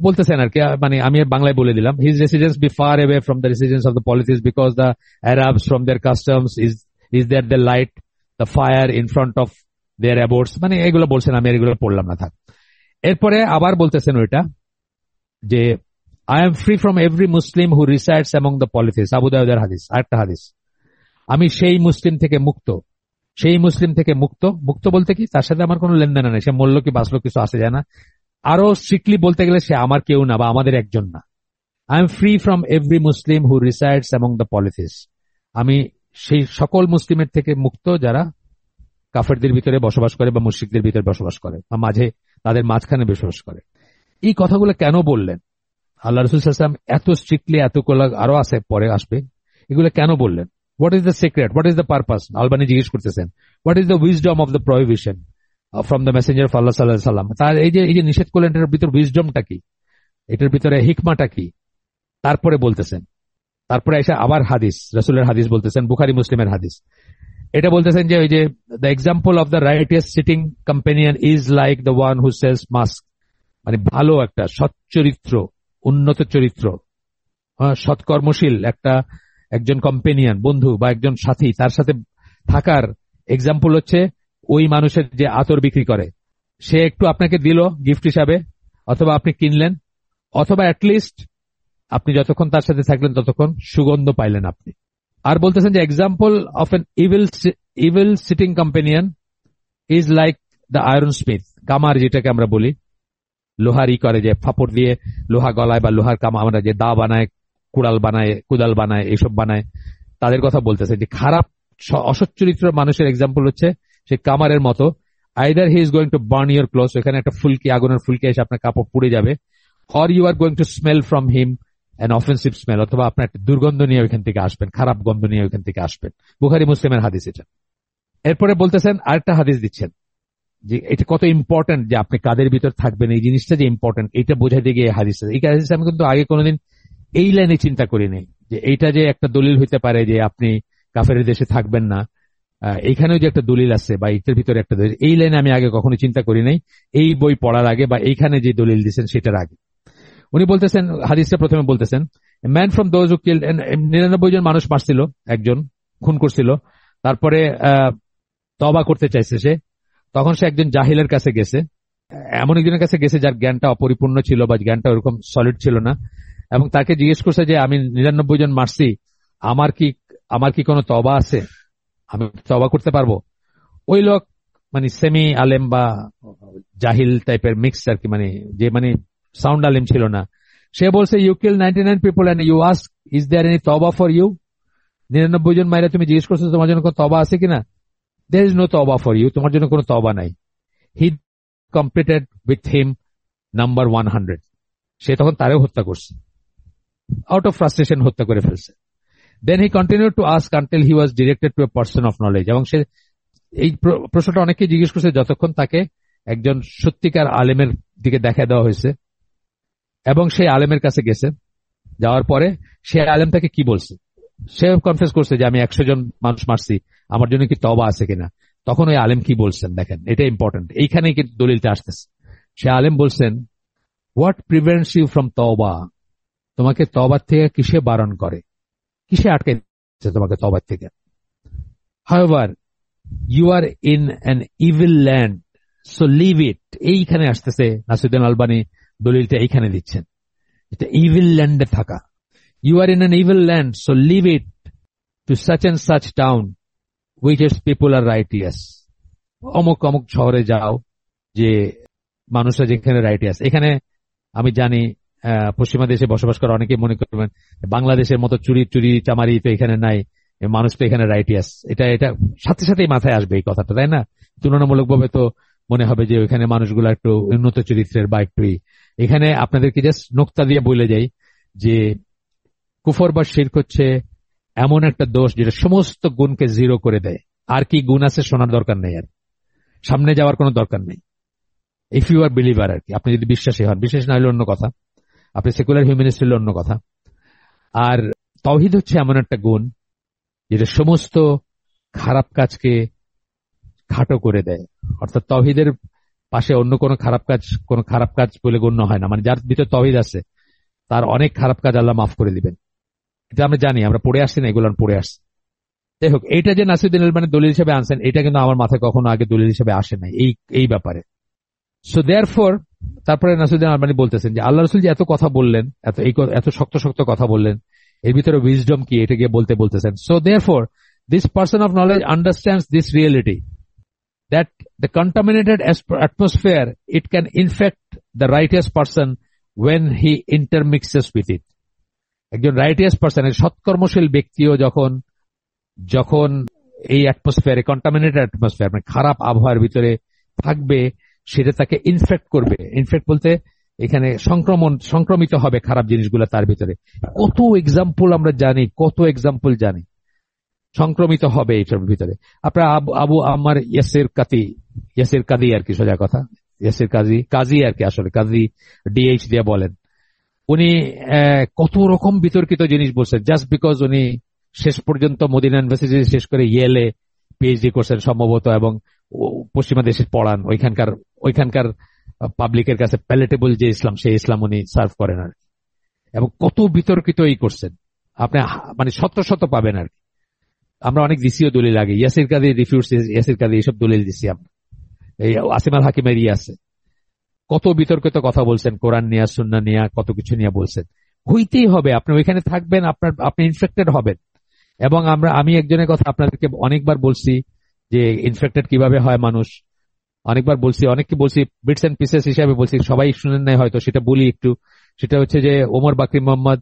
বলতেছেন আর কি, মানে আমি বাংলায় বলে দিলাম, his residence be far away from the residence of the polytheist because the Arabs from their customs is there the light the fire in front of their abodes, মানে এগুলো বলছেন, আমি এগুলো পড়লাম না থাক। এরপরে আবার বলতেছেন ওইটা যে I am free from every Muslim who resides among the polytheist, আবু দাউদের হাদিস, আরেকটা হাদিস, আমি সেই মুসলিম থেকে মুক্ত বলতে কি, তার সাথে আমার কোনো লেনদেন নেই, সে মরল কি বাঁচলো কিছু আসে যায় না, আরো স্ট্রিক্টলি বলতে গেলে সে আমার কেউ না বা আমাদের একজন না, I am free from every Muslim who resides among the polytheist. আমি সেই সকল মুসলিমের থেকে মুক্ত যারা কাফেরদের ভিতরে বসবাস করে বা মুশরিকদের ভিতরে বসবাস করে বা তাদের মাঝখানে বসবাস করে। এই কথাগুলো কেন বললেন আল্লাহ রাসূল সাল্লাল্লাহু আলাইহি ওয়াসাল্লাম? এত স্ট্রিক্টলি এতগুলো আরো আছে, পরে আসবে, এগুলো কেন বললেন? What is the secret, what is the purpose? Albani জিজ্ঞেস করতেছেন, what is the wisdom of the prohibition from the messenger of Allah সাল্লাল্লাহু আলাইহি ওয়াসাল্লাম? তার এই যে নিষেধ করলেন, এটার ভিতর উইজডমটা কি, এটার ভিতরে হিকমাটা কি? তারপরে বলতেছেন, তারপরে এসে আবার হাদিস, রাসূলের হাদিস বলতেছেন, বুখারী মুসলিমের হাদিস। এটা বলতেছেন যে ওই যে the example of the righteous sitting companion is like the one who sells musk. মানে ভালো একটা সৎ চরিত্র, উন্নত চরিত্র, সৎকর্মশীল একজন কম্পেনিয়ন, বন্ধু বা একজন সাথী, তার সাথে থাকার এক্সাম্পল হচ্ছে ওই মানুষের যে আতর বিক্রি করে। সে একটু আপনাকে দিল গিফট হিসাবে, অথবা আপনি কিনলেন, অথবা অ্যাটলিস্ট আপনি যতক্ষণ তার সাথে থাকলেন ততক্ষণ সুগন্ধ পাইলেন আপনি। আর বলতেছেন যে example of an evil sitting companion is like the iron smith. কামার যেটাকে আমরা বলি, লোহার করে যে ফাপড় দিয়ে লোহা গলায়, বা লোহার কামা আমরা যে দা বানায়, কুদাল বানায়, এইসব বানায়, তাদের কথা বলতেছে যে খারাপ অসৎ চরিত্র মানুষের এক্সাম্পল হচ্ছে সে কামারের মতো। Either he is going to burn your clothes, এখানে একটা ফুলকি, আগুনের ফুলকি এসে আপনার কাপড় পুড়ে যাবে, or you are going to smell from him an offensive smell, অথবা আপনার একটা দুর্গন্ধ নিয়ে ওইখান থেকে আসবেন, খারাপ গন্ধ নিয়ে ওইখান থেকে আসবেন। বুখারী মুসলিমের হাদিস এটা। এরপরে বলতেছেন আরেকটা হাদিস দিচ্ছেন যে এটা কত ইম্পর্টেন্ট, যে আপনি কাদের ভিতর থাকবেন, এই জিনিসটা যে ইম্পর্টেন্ট, এটা বোঝাতে গিয়ে হাদিস। এই হাদিস আমি কিন্তু আগে কোনোদিন এই লাইনে চিন্তা করিনি যে এইটা যে একটা দলিল হইতে পারে যে আপনি কাফের দেশে থাকবেন না। এইখানেও যে একটা দলিল আছে, বা এটার ভিতরে একটা দলিল, এই লাইনে আমি আগে কখনো চিন্তা করি নাই, এই বই পড়ার আগে বা এইখানে যে দলিল দিচ্ছেন সেটার আগে। উনি বলতেছেন, হাদিসটা প্রথমে বলতেছেন, man from those who killed, 99 জন মানুষ মারছিল, একজন খুন করছিল, তারপরে তওবা করতে চাইছে সে, তখন সে একজন জাহিলের কাছে গেছে, এমন একজনের কাছে গেছে যার জ্ঞানটা অপরিপূর্ণ ছিল বা জ্ঞানটা ওরকম সলিড ছিল না, এবং তাকে জিজ্ঞেস করছে যে আমি 99 জন মারছি, আমার কি কোনো তওবা আছে, আমি তওবা করতে পারবো? ওই লোক মানে সেমি আলেম বা জাহিল টাইপের মিক্স আর কি, মানে সাউন্ড আলেম ছিল না। সে বলছে, you kill 99 people and you ask is there any তওবা ফর ইউ? 99 জন মাইরা তুমি জিজ্ঞেস করছো তোমার জন্য কোনো তওবা আছে কিনা? দেয়ার ইজ নো তওবা ফর ইউ, তোমার জন্য কোনো তওবা নাই। হি কমপ্লিটেড উইথ হিম নাম্বার 100। সে তখন তারেও হত্যা করছে, আউট অফ ফ্রাস্ট্রেশন হত্যা করে ফেলছে। Then he continued to ask until he was directed to a person of knowledge. এবং সে এই প্রশ্নটা অনেকেই জিজ্ঞেস করছে যতক্ষণ তাকে একজন সত্যিকার আলেমের দিকে দেখা দেওয়া হয়েছে, এবং সেই আলেমের কাছে গেছে। যাওয়ার পরে সে আলেম তাকে কি বলছে, সে কনফেস করছে যে আমি 100 জন মানুষ মারছি, আমার জন্য কি তওবা আছে কিনা। তখন ওই আলেম কি বলছেন দেখেন, এটা ইম্পর্টেন্ট, এইখানেই কিন্তু দলিলটা আসতেছে। সে আলেম বলছেন, হোয়াট প্রিভেন্টস ইউ ফ্রম তওবা? তোমাকে তওবার থেকে কিসে বারণ করে, কিসে আটকে দিচ্ছে তোমাকে তওবার থেকে? However you are in an evil land, so leave it. এইখানে আসতেছে নাসিরউদ্দিন আলবানী দলিলটা এইখানে দিচ্ছেন, এটা ইভিল ল্যান্ডে থাকা। You are in an evil land, so leave it to such and such town which its people are righteous. অমুক অমুক শহরে যাও যে মানুষরা যেখানে রাইটিয়াস। এখানে আমি জানি পশ্চিমা দেশে বসবাস করা অনেকে মনে করবেন বাংলাদেশের মতো চুরি চামারি তো এখানে নাই, মানুষ তো এখানে রাইটিয়াস। এটা সাথে সাথেই মাথায় আসবে এই কথাটা, তাই না? তুলনামূলকভাবে তো মনে হবে যে ওইখানে মানুষগুলো একটু উন্নত চরিত্রের বা একটু। এখানে আপনাদেরকে জাস্ট নোক্তা দিয়ে বলে যাই যে কুফর বা শিরক হচ্ছে এমন একটা দোষ যেটা সমস্ত গুণকে জিরো করে দেয়। আর কি গুণ আছে শোনার দরকার নেই, আর সামনে যাওয়ার কোনো দরকার নেই। ইফ ইউ আর বিলিভার আর কি, আপনি যদি বিশ্বাসী হন, বিশ্বাস না হলে অন্য কথা, আপনি সেকুলার হিউম্যানিস্ট হলে অন্য কথা। আর তাওহীদ হচ্ছে এমন একটা গুণ যেটা সমস্ত খারাপ কাজকে খাটো করে দেয়। অর্থাৎ তাওহীদের পাশে অন্য কোনো খারাপ কাজ বলে গণ্য হয় না। মানে যার ভিতর তাওহীদ আছে তার অনেক খারাপ কাজ আল্লাহ মাফ করে দিবেন। এটা আমরা জানি, আমরা পড়ে আসছি না, এগুলো পড়ে আসছি। যাই হোক, এইটা যে নাসিরউদ্দিন আলবানী দলিল হিসেবে আনছেন, এটা কিন্তু আমার মাথায় কখনো আগে দলিল হিসেবে আসে নাই এই ব্যাপারে। সো দেয়ারফর তারপরে নাসিরউদ্দিন আলবানী বলতেছেন যে আল্লাহ রাসূল যে এত কথা বললেন, এত শক্ত শক্ত কথা বললেন, এর ভিতরে উইজডম কি, এটা গিয়ে বলতেছেন। So therefore this person of knowledge understands this reality that the contaminated atmosphere, it can infect the righteous person when he intermixes with it. একজন রাইটিয়াস পার্সন, সৎকর্মশীল ব্যক্তিও যখন যখন এই অ্যাটমসফিয়ারে, কন্টামিনেটেড অ্যাটমসফিয়ার, মানে খারাপ আবহাওয়ার ভিতরে থাকবে, সেটা তাকে ইনফেক্ট করবে। ইনফেক্ট বলতে এখানে সংক্রমিত হবে খারাপ জিনিসগুলো তার ভিতরে। কত এক্সাম্পল আমরা জানি, কত এক্সাম্পল জানি, সংক্রমিত হবে এইটার ভিতরে। আপনার আবু আম্মার ইয়াসির কাদি আর কি, সোজা কথা, ইয়াসির কাজী আর কি, আসলে কাজী ডিএইচ দিয়ে বলেন। উনি কত রকম বিতর্কিত জিনিস বলছেন, জাস্ট বিকজ উনি শেষ পর্যন্ত মদিনা ইউনিভার্সিটি শেষ করে ইয়েলে পিএইচডি করছেন সম্ভবত, এবং পশ্চিমা দেশে পড়ান। ওইখানকার পাবলিকের কাছে প্যালেটেবল যে ইসলাম, সেই ইসলাম উনি সার্ভ করেন আর কি। এবং কত বিতর্কিত করছেন, আপনি মানে শত শত পাবেন আর কি। আমরা অনেক দিসিও দলিল আগে, ইয়াসির কাদি রিফিউজ, ইয়াসির কাদি এইসব দলিল দিছি আমরা। এই আসিম আল হাকিমের আছে, কত বিতর্কিত কথা বলছেন, কোরআন নিয়ে, সুন্নাহ নিয়ে, কত কিছু নিয়ে বলছেন। হইতেই হবে, আপনি ওইখানে থাকবেন, আপনি ইনফেক্টেড হবেন। এবং আমি একজনের কথা আপনাদেরকে অনেকবার বলছি যে ইনফেক্টেড কিভাবে হয় মানুষ, অনেকবার বলছি, অনেককে বলছি, বিটস এন্ড পিসেস হিসাবে বলছি, সবাই শুনেন নাই হয়তো, সেটা বলি একটু। সেটা হচ্ছে যে ওমর বাকরি মোহাম্মদ,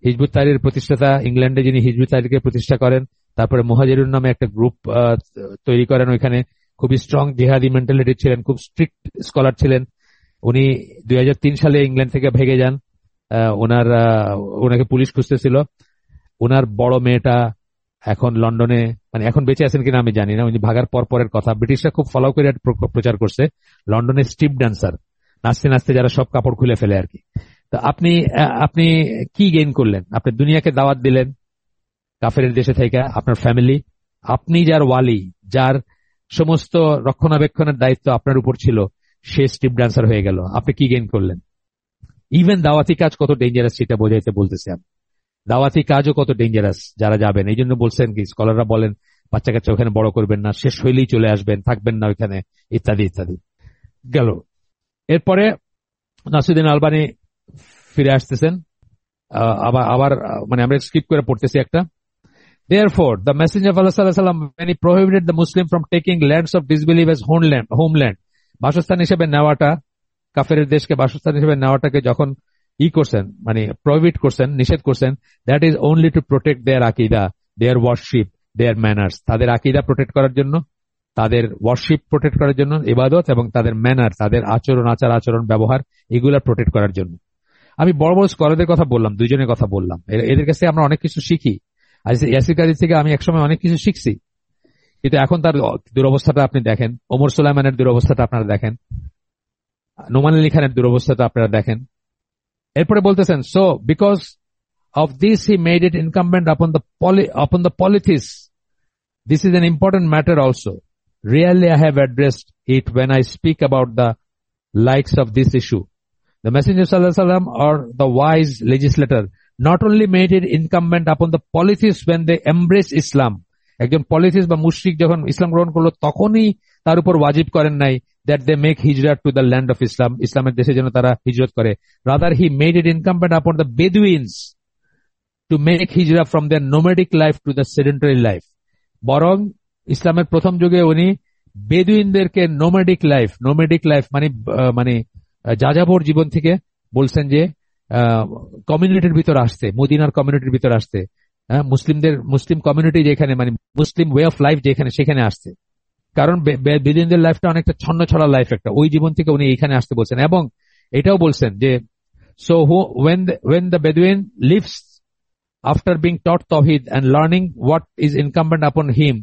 হিজবুত তাহরীরের প্রতিষ্ঠাতা, ইংল্যান্ডে যিনি হিজবুত তাহরীরকে প্রতিষ্ঠা করেন, তারপরে মুহাজিরুন নামে একটা গ্রুপ তৈরি করেন। ওইখানে খুবই স্ট্রং জিহাদি মেন্টালিটি ছিলেন, খুব স্ট্রিক্ট স্কলার ছিলেন। উনি 2003 সালে ইংল্যান্ড থেকে ভেগে যান। ওনাকে পুলিশ খুঁজতেছিল। ওনার বড় মেয়েটা এখন লন্ডনে, মানে এখন বেঁচে আছেন কিনা আমি জানি না, উনি ভাগার পরের কথা। ব্রিটিশরা খুব ফলো করে প্রচার করছে, লন্ডনে স্ট্রিপ ডান্সার, নাচতে নাচতে যারা সব কাপড় খুলে ফেলে আর কি। তো আপনি কি গেইন করলেন? আপনি দুনিয়াকে দাওয়াত দিলেন কাফেরের দেশে থেকে, আপনার ফ্যামিলি, আপনি যার ওয়ালি, যার সমস্ত রক্ষণাবেক্ষণের দায়িত্ব আপনার উপর ছিল, সে স্ট্রিপ ডান্সার হয়ে গেল। আপনি কি গেইন করলেন? ইভেন দাওয়াতি কাজ কত ডেঞ্জারাস সেটা বলতেছি আমি। দাওয়াতি কাজও কত ডেঞ্জারাস যারা যাবেন। এই জন্য বলছেন কি, স্কলাররা বলেন বাচ্চা কাচ্চা ওখানে বড় করবেন না, শেষ হইলেই চলে আসবেন, থাকবেন না ওইখানে, ইত্যাদি ইত্যাদি। গেল। এরপরে নাসিরুদ্দিন আলবানী ফিরে আসতেছেন, আবার মানে আমরা স্কিপ করে পড়তেছি একটা। Therefore, the Messenger of Allah sallallahu alaihi wasallam, when he prohibited the Muslim from taking lands of disbelievers homeland, বাসস্থান হিসেবে নেওয়াটা, কাফেরের দেশকে বাসস্থান হিসেবে নেওয়াটাকে যখন করছেন, মানে প্রহিবিট করছেন, নিষেধ করছেন, that is only to protect their আকিদা, দেয়ার ওয়ার্শিপ, দেয়ার ম্যানার্স। তাদের আকিদা প্রোটেক্ট করার জন্য, তাদের ওয়ার্শিপ প্রোটেক্ট করার জন্য, ইবাদত, এবং তাদের ম্যানার, তাদের আচরণ ব্যবহার, এগুলা প্রোটেক্ট করার জন্য। আমি বড় বড় স্কলারদের কথা বললাম, দুইজনের কথা বললাম, এদের কাছে আমরা অনেক কিছু শিখি। ইয়াসির কাজী থেকে আমি একসময় অনেক কিছু শিখছি, কিন্তু এখন তার দুরবস্থাটা আপনি দেখেন, ওমর সুলাইমানের দুরবস্থাটা আপনারা দেখেন, নোমান আলী খানের দুরবস্থাটা আপনারা দেখেন। এরপরে বলতেছেন, so because of this he made it incumbent upon the polytheists. This is an important matter also. Rarely I have addressed it when I speak about the likes of this issue. The Messenger sallallahu alaihi wasallam, or the wise legislator, not only made it incumbent upon the polytheists when they embrace Islam. একজন পলিথিস্ট বা মুশরিক যখন ইসলাম গ্রহণ করলো, তখনই তার উপর ওয়াজিব করেন নাই that they make hijrah to the land of Islam, ইসলামের দেশে যেন তারা হিজরত করে। Rather he made it incumbent upon the Bedouins to make hijrah from their nomadic life to the sedentary life. বরং ইসলামের প্রথম যুগে উনি বেদুইনদেরকে নোম্যাডিক লাইফ মানে যাযাবর জীবন থেকে বলছেন যে কমিউনিটির ভিতর আসতে, মদিনার কমিউনিটির ভিতর আসতে, মুসলিম কমিউনিটি যেখানে, মানে মুসলিম ওয়ে অফ লাইফ যেখানে, সেখানে আসতে। কারণ বেদুইনদের লাইফটা অনেকটা ছন্ন ছড়া লাইফ, একটা ওই জীবন থেকে উনি এইখানে আসতে বলছেন। এবং এটাও বলছেন যে so when the Bedouin lives after being taught Tawhid and learning what is incumbent upon him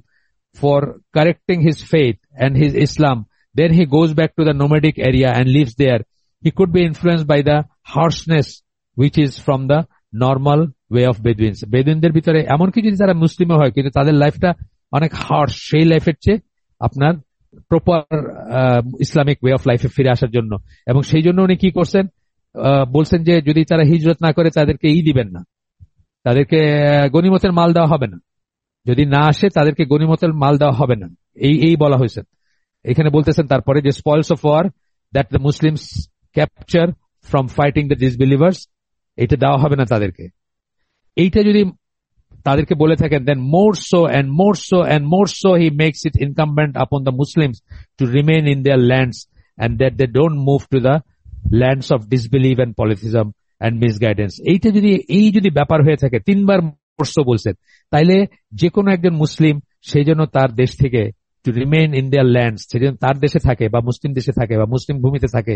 for correcting his faith and his Islam, then he goes back to the nomadic area and lives there. He could be influenced by the harshness which is from the normal way of Bedouins. বেদুইনদের ভিতরে এমনকি যদি তারা মুসলিমও হয়, কিন্তু তাদের লাইফটা অনেক হার্শ, সেই লাইফের চেয়ে আপনার প্রপার ইসলামিক ওয়ে অফ লাইফে ফিরে আসার জন্য। এবং সেই জন্য উনি কি করছেন, বলছেন যে যদি তারা হিজরত না করে, তাদেরকে দিবেন না, তাদেরকে গনিমতের মাল দেওয়া হবে না, যদি না আসে তাদেরকে গনিমতের মাল দেওয়া হবে না, এই বলা হয়েছে। এখানে বলতেছেন তারপরে যে spoils of war that the Muslims capture from fighting the disbelievers, এটা দেওয়া হবে না তাদেরকে। এইটা যদি তাদেরকে বলে থাকেন, then more so he makes it incumbent upon the Muslims to remain in their lands and that they don't move to the lands of disbelief and polytheism, and misguidance. এই যদি ব্যাপার হয়ে থাকে, 3বার বলছেন, তাইলে যে কোনো একজন মুসলিম সেই জন্য তার দেশ থেকে to remain in their lands, সেই জন্য তার দেশে থাকে বা মুসলিম দেশে থাকে বা মুসলিম ভূমিতে থাকে,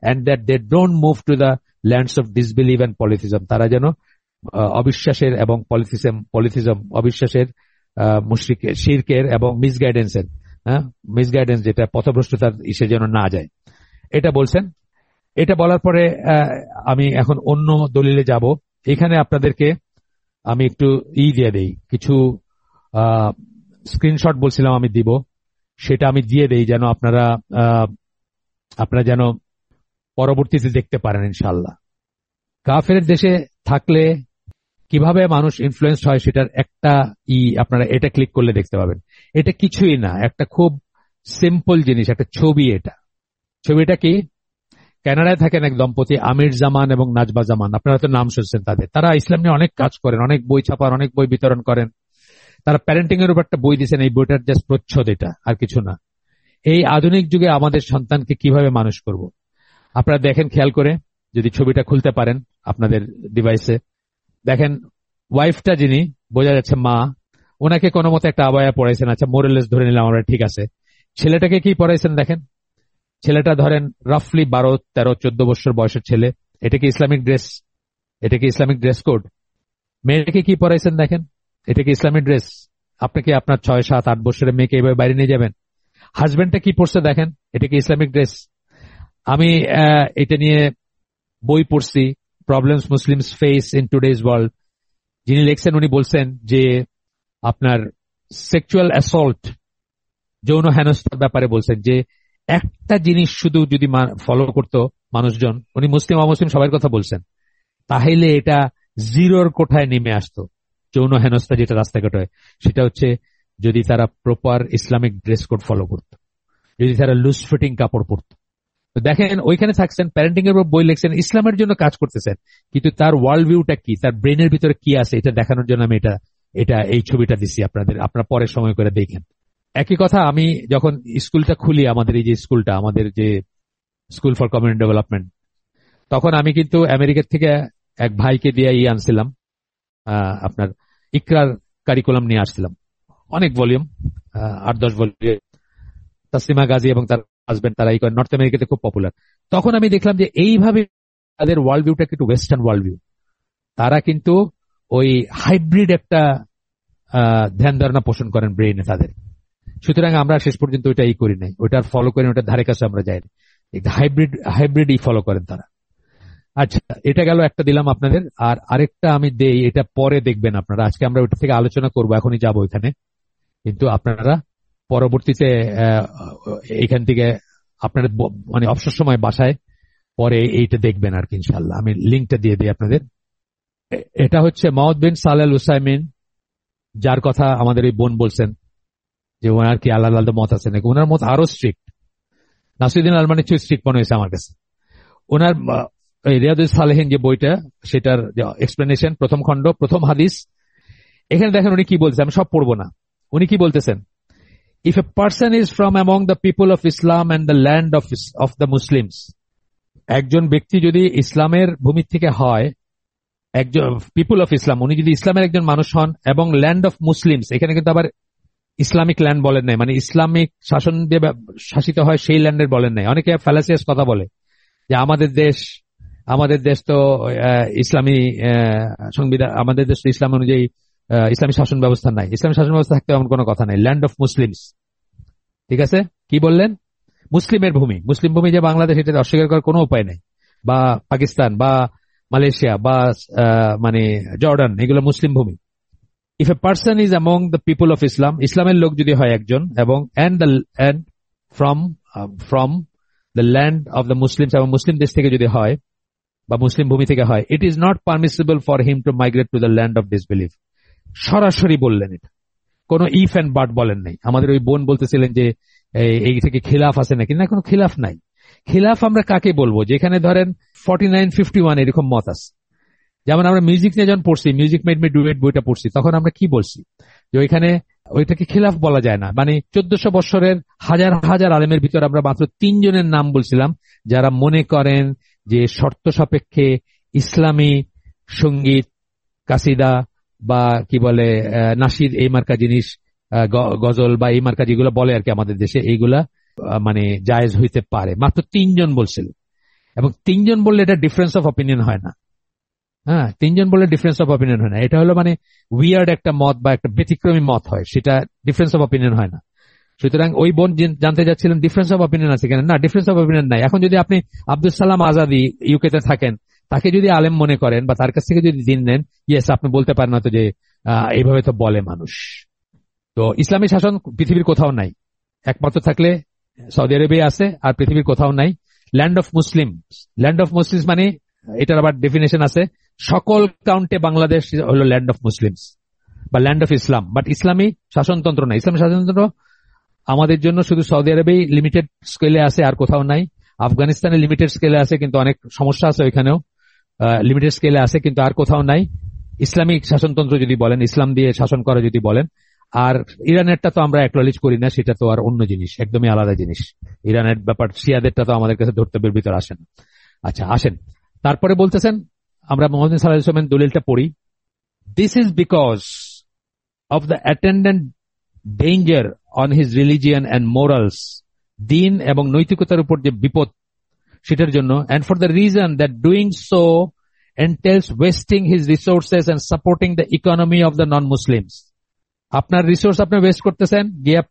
and that they don't move to the lands of disbelief and polytheism. তারা যেন অবিশ্বাসের এবং পলিথিজম অবিশ্বাসের, শিরকের এবং মিসগাইডেন্সের, মিসগাইডেন্স যেটা পথভ্রষ্টতার ইসে যেন না যায়, এটা বলছেন। এটা বলার পরে আমি এখন অন্য দলিলে যাব। এখানে আপনাদেরকে আমি একটু দিয়ে দেই, কিছু স্ক্রিনশট বলছিলাম আমি দিব, সেটা আমি দিয়ে দেই যেন আপনারা যেন পরবর্তীতে দেখতে পারেন ইনশাআল্লাহ। কাফের দেশে থাকলে কিভাবে মানুষ ইনফ্লুয়েন্স হয় সেটার একটা আপনারা এটা ক্লিক করলে দেখতে পাবেন। এটা কিছুই না, একটা খুব সিম্পল জিনিস, একটা ছবি। ছবিটা কি? কানাডায় থাকেন এক দম্পতি, আমির জামান এবং নাজবা জামান। আপনারা তো নাম শুনছেন তাদের। তারা ইসলাম নিয়ে অনেক কাজ করেন, অনেক বই ছাপান, অনেক বই বিতরণ করেন। তারা প্যারেন্টিং এর উপর একটা বই দিয়েছেন, এই বইটার জাস্ট প্রচ্ছদ, এটা আর কিছু না। এই আধুনিক যুগে আমাদের সন্তানকে কিভাবে মানুষ করব, আপনারা দেখেন খেয়াল করে, যদি ছবিটা খুলতে পারেন আপনাদের ডিভাইসে। দেখেন ওয়াইফটা, যিনি বোঝা যাচ্ছে মা, ওনাকে কোনো মতে একটা আবায়া পড়াইছেন, আচ্ছা মোরেলেস ধরে নিলাম আমরা, ঠিক আছে। ছেলেটাকে কি পড়াইছেন দেখেন, ছেলেটা ধরেন রাফলি 12, 13, 14 বছর বয়সের ছেলে। এটা কি ইসলামিক ড্রেস? এটা কি ইসলামিক ড্রেস কোড? মেয়েকে কি পড়াইছেন দেখেন, এটা কি ইসলামিক ড্রেস? আপনি কি আপনার 6, 7, 8 বছরের মেয়েকে এভাবে বাইরে নিয়ে যাবেন? হাজবেন্ডটা কি পড়ছে দেখেন, এটা কি ইসলামিক ড্রেস? আমি এটা নিয়ে বই পড়ছি, problems Muslims face in today's world. যিনি লিখছেন উনি বলছেন যে আপনার সেক্সুয়াল অ্যাসল্ট, যৌন হেনস্থার ব্যাপারে বলছেন যে একটা জিনিস শুধু যদি ফলো করতো মানুষজন, উনি মুসলিম অমুসলিম সবার কথা বলছেন, তাহলে এটা জিরোর কোঠায় নেমে আসতো। যৌন হেনস্থা যেটা রাস্তাঘাট হয়, সেটা হচ্ছে যদি তারা proper Islamic dress code follow করত, যদি তারা লুজ ফিটিং কাপড় পরতো। তো দেখেন ওইখানে থাকছেন, প্যারেন্টিং এর উপর বই লিখছেন, ইসলামের জন্য কাজ করতেছেন, কিন্তু তার ওয়ার্ল্ড ভিউটা কি, তার ব্রেনের ভিতরে কি আছে, এটা দেখানোর জন্য আমি এই ছবিটা দিচ্ছি আপনাদের, আপনারা পরে সময় করে দেখেন। একই কথা আমি যখন স্কুলটা খুলি, আমাদের এই যে স্কুলটা, আমাদের যে স্কুল ফর কমিউনিটি ডেভেলপমেন্ট, তখন আমি কিন্তু আমেরিকা থেকে এক ভাইকে দিয়ে আনছিলাম, আপনার ইকরার কারিকুলাম নিয়ে আসছিলাম, অনেক ভলিউম, 8-10 ভলিউম। তাসলিমা গাজী এবং তার হাজবেন্ড, তারা নর্থ আমেরিকাতে খুব পপুলার। তখন আমি দেখলাম যে এইভাবে তাদের ওয়ার্ল্ড ভিউটা কিন্তু ওয়েস্টার্ন ওয়ার্ল্ড ভিউ, তারা কিন্তু ওই হাইব্রিড একটা ধ্যান ধারণা পোষণ করেন ব্রেইনে তাদের। সুতরাং আমরা শেষ পর্যন্ত ওইটা করি নাই, ওইটার ফলো করি, ওইটার ধারে কাছে আমরা যাই। হাইব্রিড ফলো করেন তারা। আচ্ছা, এটা গেল একটা দিলাম আপনাদের। আর আরেকটা আমি দেই, এটা পরে দেখবেন আপনারা, আজকে আমরা ওইটা থেকে আলোচনা করবো, এখনই যাবো ওইখানে, কিন্তু আপনারা পরবর্তীতে এইখান থেকে আপনাদের মানে অবসর সময় বাসায় পরে এইটা দেখবেন আর কি ইনশাল্লাহ। আমি লিঙ্কটা দিয়ে দিই আপনাদের। এটা হচ্ছে মাউদ বিন সালেহ আল উসাইমিন, যার কথা আমাদের এই বোন বলছেন যে ওনার কি আলাদা আলাদা মত আছে নাকি। ওনার মত আরো স্ট্রিক্ট, নাসিরুদ্দিন আলমানির চেয়ে স্ট্রিক্ট মনে হয়েছে আমার কাছে। ওনার রিয়াদুস সালেহিন যে বইটা, সেটার এক্সপ্লেনেশন, প্রথম খণ্ড, প্রথম হাদিস, এখানে দেখেন উনি কি বলছেন, আমি সব পড়বো না। উনি কি বলতেছেন, if a person is from among the people of Islam and the land of the Muslims, একজন ব্যক্তি যদি ইসলামের ভূমি থেকে হয়, একজন পিপল অফ ইসলাম, উনি যদি ইসলামের একজন মানুষ হন, এবং ল্যান্ড অফ মুসলিমস, এখানে কিন্তু আবার ইসলামিক ল্যান্ড বলেন নাই, মানে ইসলামিক শাসন দিয়ে শাসিত হয় সেই ল্যান্ডের বলেন নাই। অনেকে ফ্যালাসিয়াস কথা বলে যে আমাদের দেশ তো ইসলামী সংবিধান, আমাদের দেশ ইসলাম অনুযায়ী ইসলামী শাসন ব্যবস্থা নাই। ইসলামী শাসন ব্যবস্থা থাকতে এমন কোনো কথা নাই। ল্যান্ড অফ মুসলিমস, ঠিক আছে, কি বললেন, মুসলিমের ভূমি। মুসলিম ভূমি যে বাংলাদেশ, এটা অস্বীকার করার কোনো উপায় নেই, বা পাকিস্তান বা মালয়েশিয়া বা মানে জর্ডান, এগুলো মুসলিম ভূমি। If a person is among the people of Islam, ইসলামের লোক যদি হয় একজন, এবং and from the land of the Muslims, এবং মুসলিম দেশ থেকে যদি হয় বা মুসলিম ভূমি থেকে হয়, ইট is not permissible for him two migrate two the land of disbelieve. সরাসরি বললেন এটা, কোনো ইফ অ্যান্ড বাট বলেন নাই। আমাদের ওই বোন বলতেছিলেন যে এই থেকে খিলাফ আছে নাকি, না, কোনো খিলাফ নাই। খিলাফ আমরা কাকে বলবো, যেখানে ধরেন 49-51 এরকম মত আছে। যেমন আমরা মিউজিক নিয়ে যখন পড়ছি, music made me do it বইটা পড়ছি, তখন আমরা কি বলছি যে ওইখানে ওইটাকে খিলাফ বলা যায় না। মানে 1400 বছরের হাজার হাজার আলেমের ভিতরে আমরা মাত্র 3 জনের নাম বলছিলাম যারা মনে করেন যে শর্ত সাপেক্ষে ইসলামী সঙ্গীত, কাসিদা বা কি বলে নাশিদ, এই মার্কা জিনিস, গজল বা এই মার্কা যেগুলো বলে আর কি আমাদের দেশে, এইগুলা মানে জায়েজ হইতে পারে। মাত্র 3 জন বলছিল, এবং 3 জন বললে এটা ডিফারেন্স অফ অপিনিয়ন হয় না। হ্যাঁ, 3 জন বললে ডিফারেন্স অফ অপিনিয়ন হয় না, এটা হলো মানে উইয়ার্ড একটা মত বা একটা ব্যতিক্রমী মত হয়, সেটা ডিফারেন্স অফ অপিনিয়ন হয় না। সুতরাং ওই বোন জানতে যাচ্ছিলেন ডিফারেন্স অফ অপিনিয়ন আছে কিনা। না, ডিফারেন্স অফ অপিনিয়ন নাই। এখন যদি আপনি আব্দুল সালাম আজাদি ইউকে তে থাকেন, তাকে যদি আলেম মনে করেন বা তার কাছ থেকে যদি দিন নেন, ইয়েস, আপনি বলতে পারেন না তো যে এইভাবে তো বলে মানুষ। তো ইসলামী শাসন পৃথিবীর কোথাও নাই, একমাত্র থাকলে সৌদি আরবে আছে, আর পৃথিবীর কোথাও নাই। Land of Muslim, land of Muslims মানে এটার আবার ডেফিনেশন আছে, সকল কাউন্টে বাংলাদেশ হলো ল্যান্ড অফ মুসলিমস বা ল্যান্ড অফ ইসলাম, বাট ইসলামী শাসনতন্ত্র না। ইসলামী শাসনতন্ত্র আমাদের জন্য শুধু সৌদি আরবেই লিমিটেড স্কেলে আছে, আর কোথাও নাই। আফগানিস্তানে লিমিটেড স্কেলে আছে, কিন্তু অনেক সমস্যা আছে ওইখানেও, লিমিটেড স্কেলে আছে, কিন্তু আর কোথাও নাই ইসলামিক শাসনতন্ত্র যদি বলেন, ইসলাম দিয়ে শাসন করা যদি বলেন। আর ইরানেরটা তো আমরা অ্যাকনোলেজ করি না, সেটা তো আর অন্য জিনিস, একদমই আলাদা জিনিস। ইরানের ব্যাপার, শিয়াদেরটা তো আমাদের কাছে ধর্তব্যের ভিতর আসে না। আচ্ছা, আসেন তারপরে বলতেছেন, আমরা মুহাম্মদ সাল্লাল্লাহু আলাইহি ওয়াসাল্লামের দলিলটা পড়ি। This is because of the attendant danger on his religion and morals, দিন এবং নৈতিকতার উপর যে বিপদ, সেটার জন্য, and for the reason that doing so entails wasting his resources and supporting the economy of the non-Muslims. আপনার রিসোর্স আপনি ওয়েস্ট করতেছেন, গিয়ে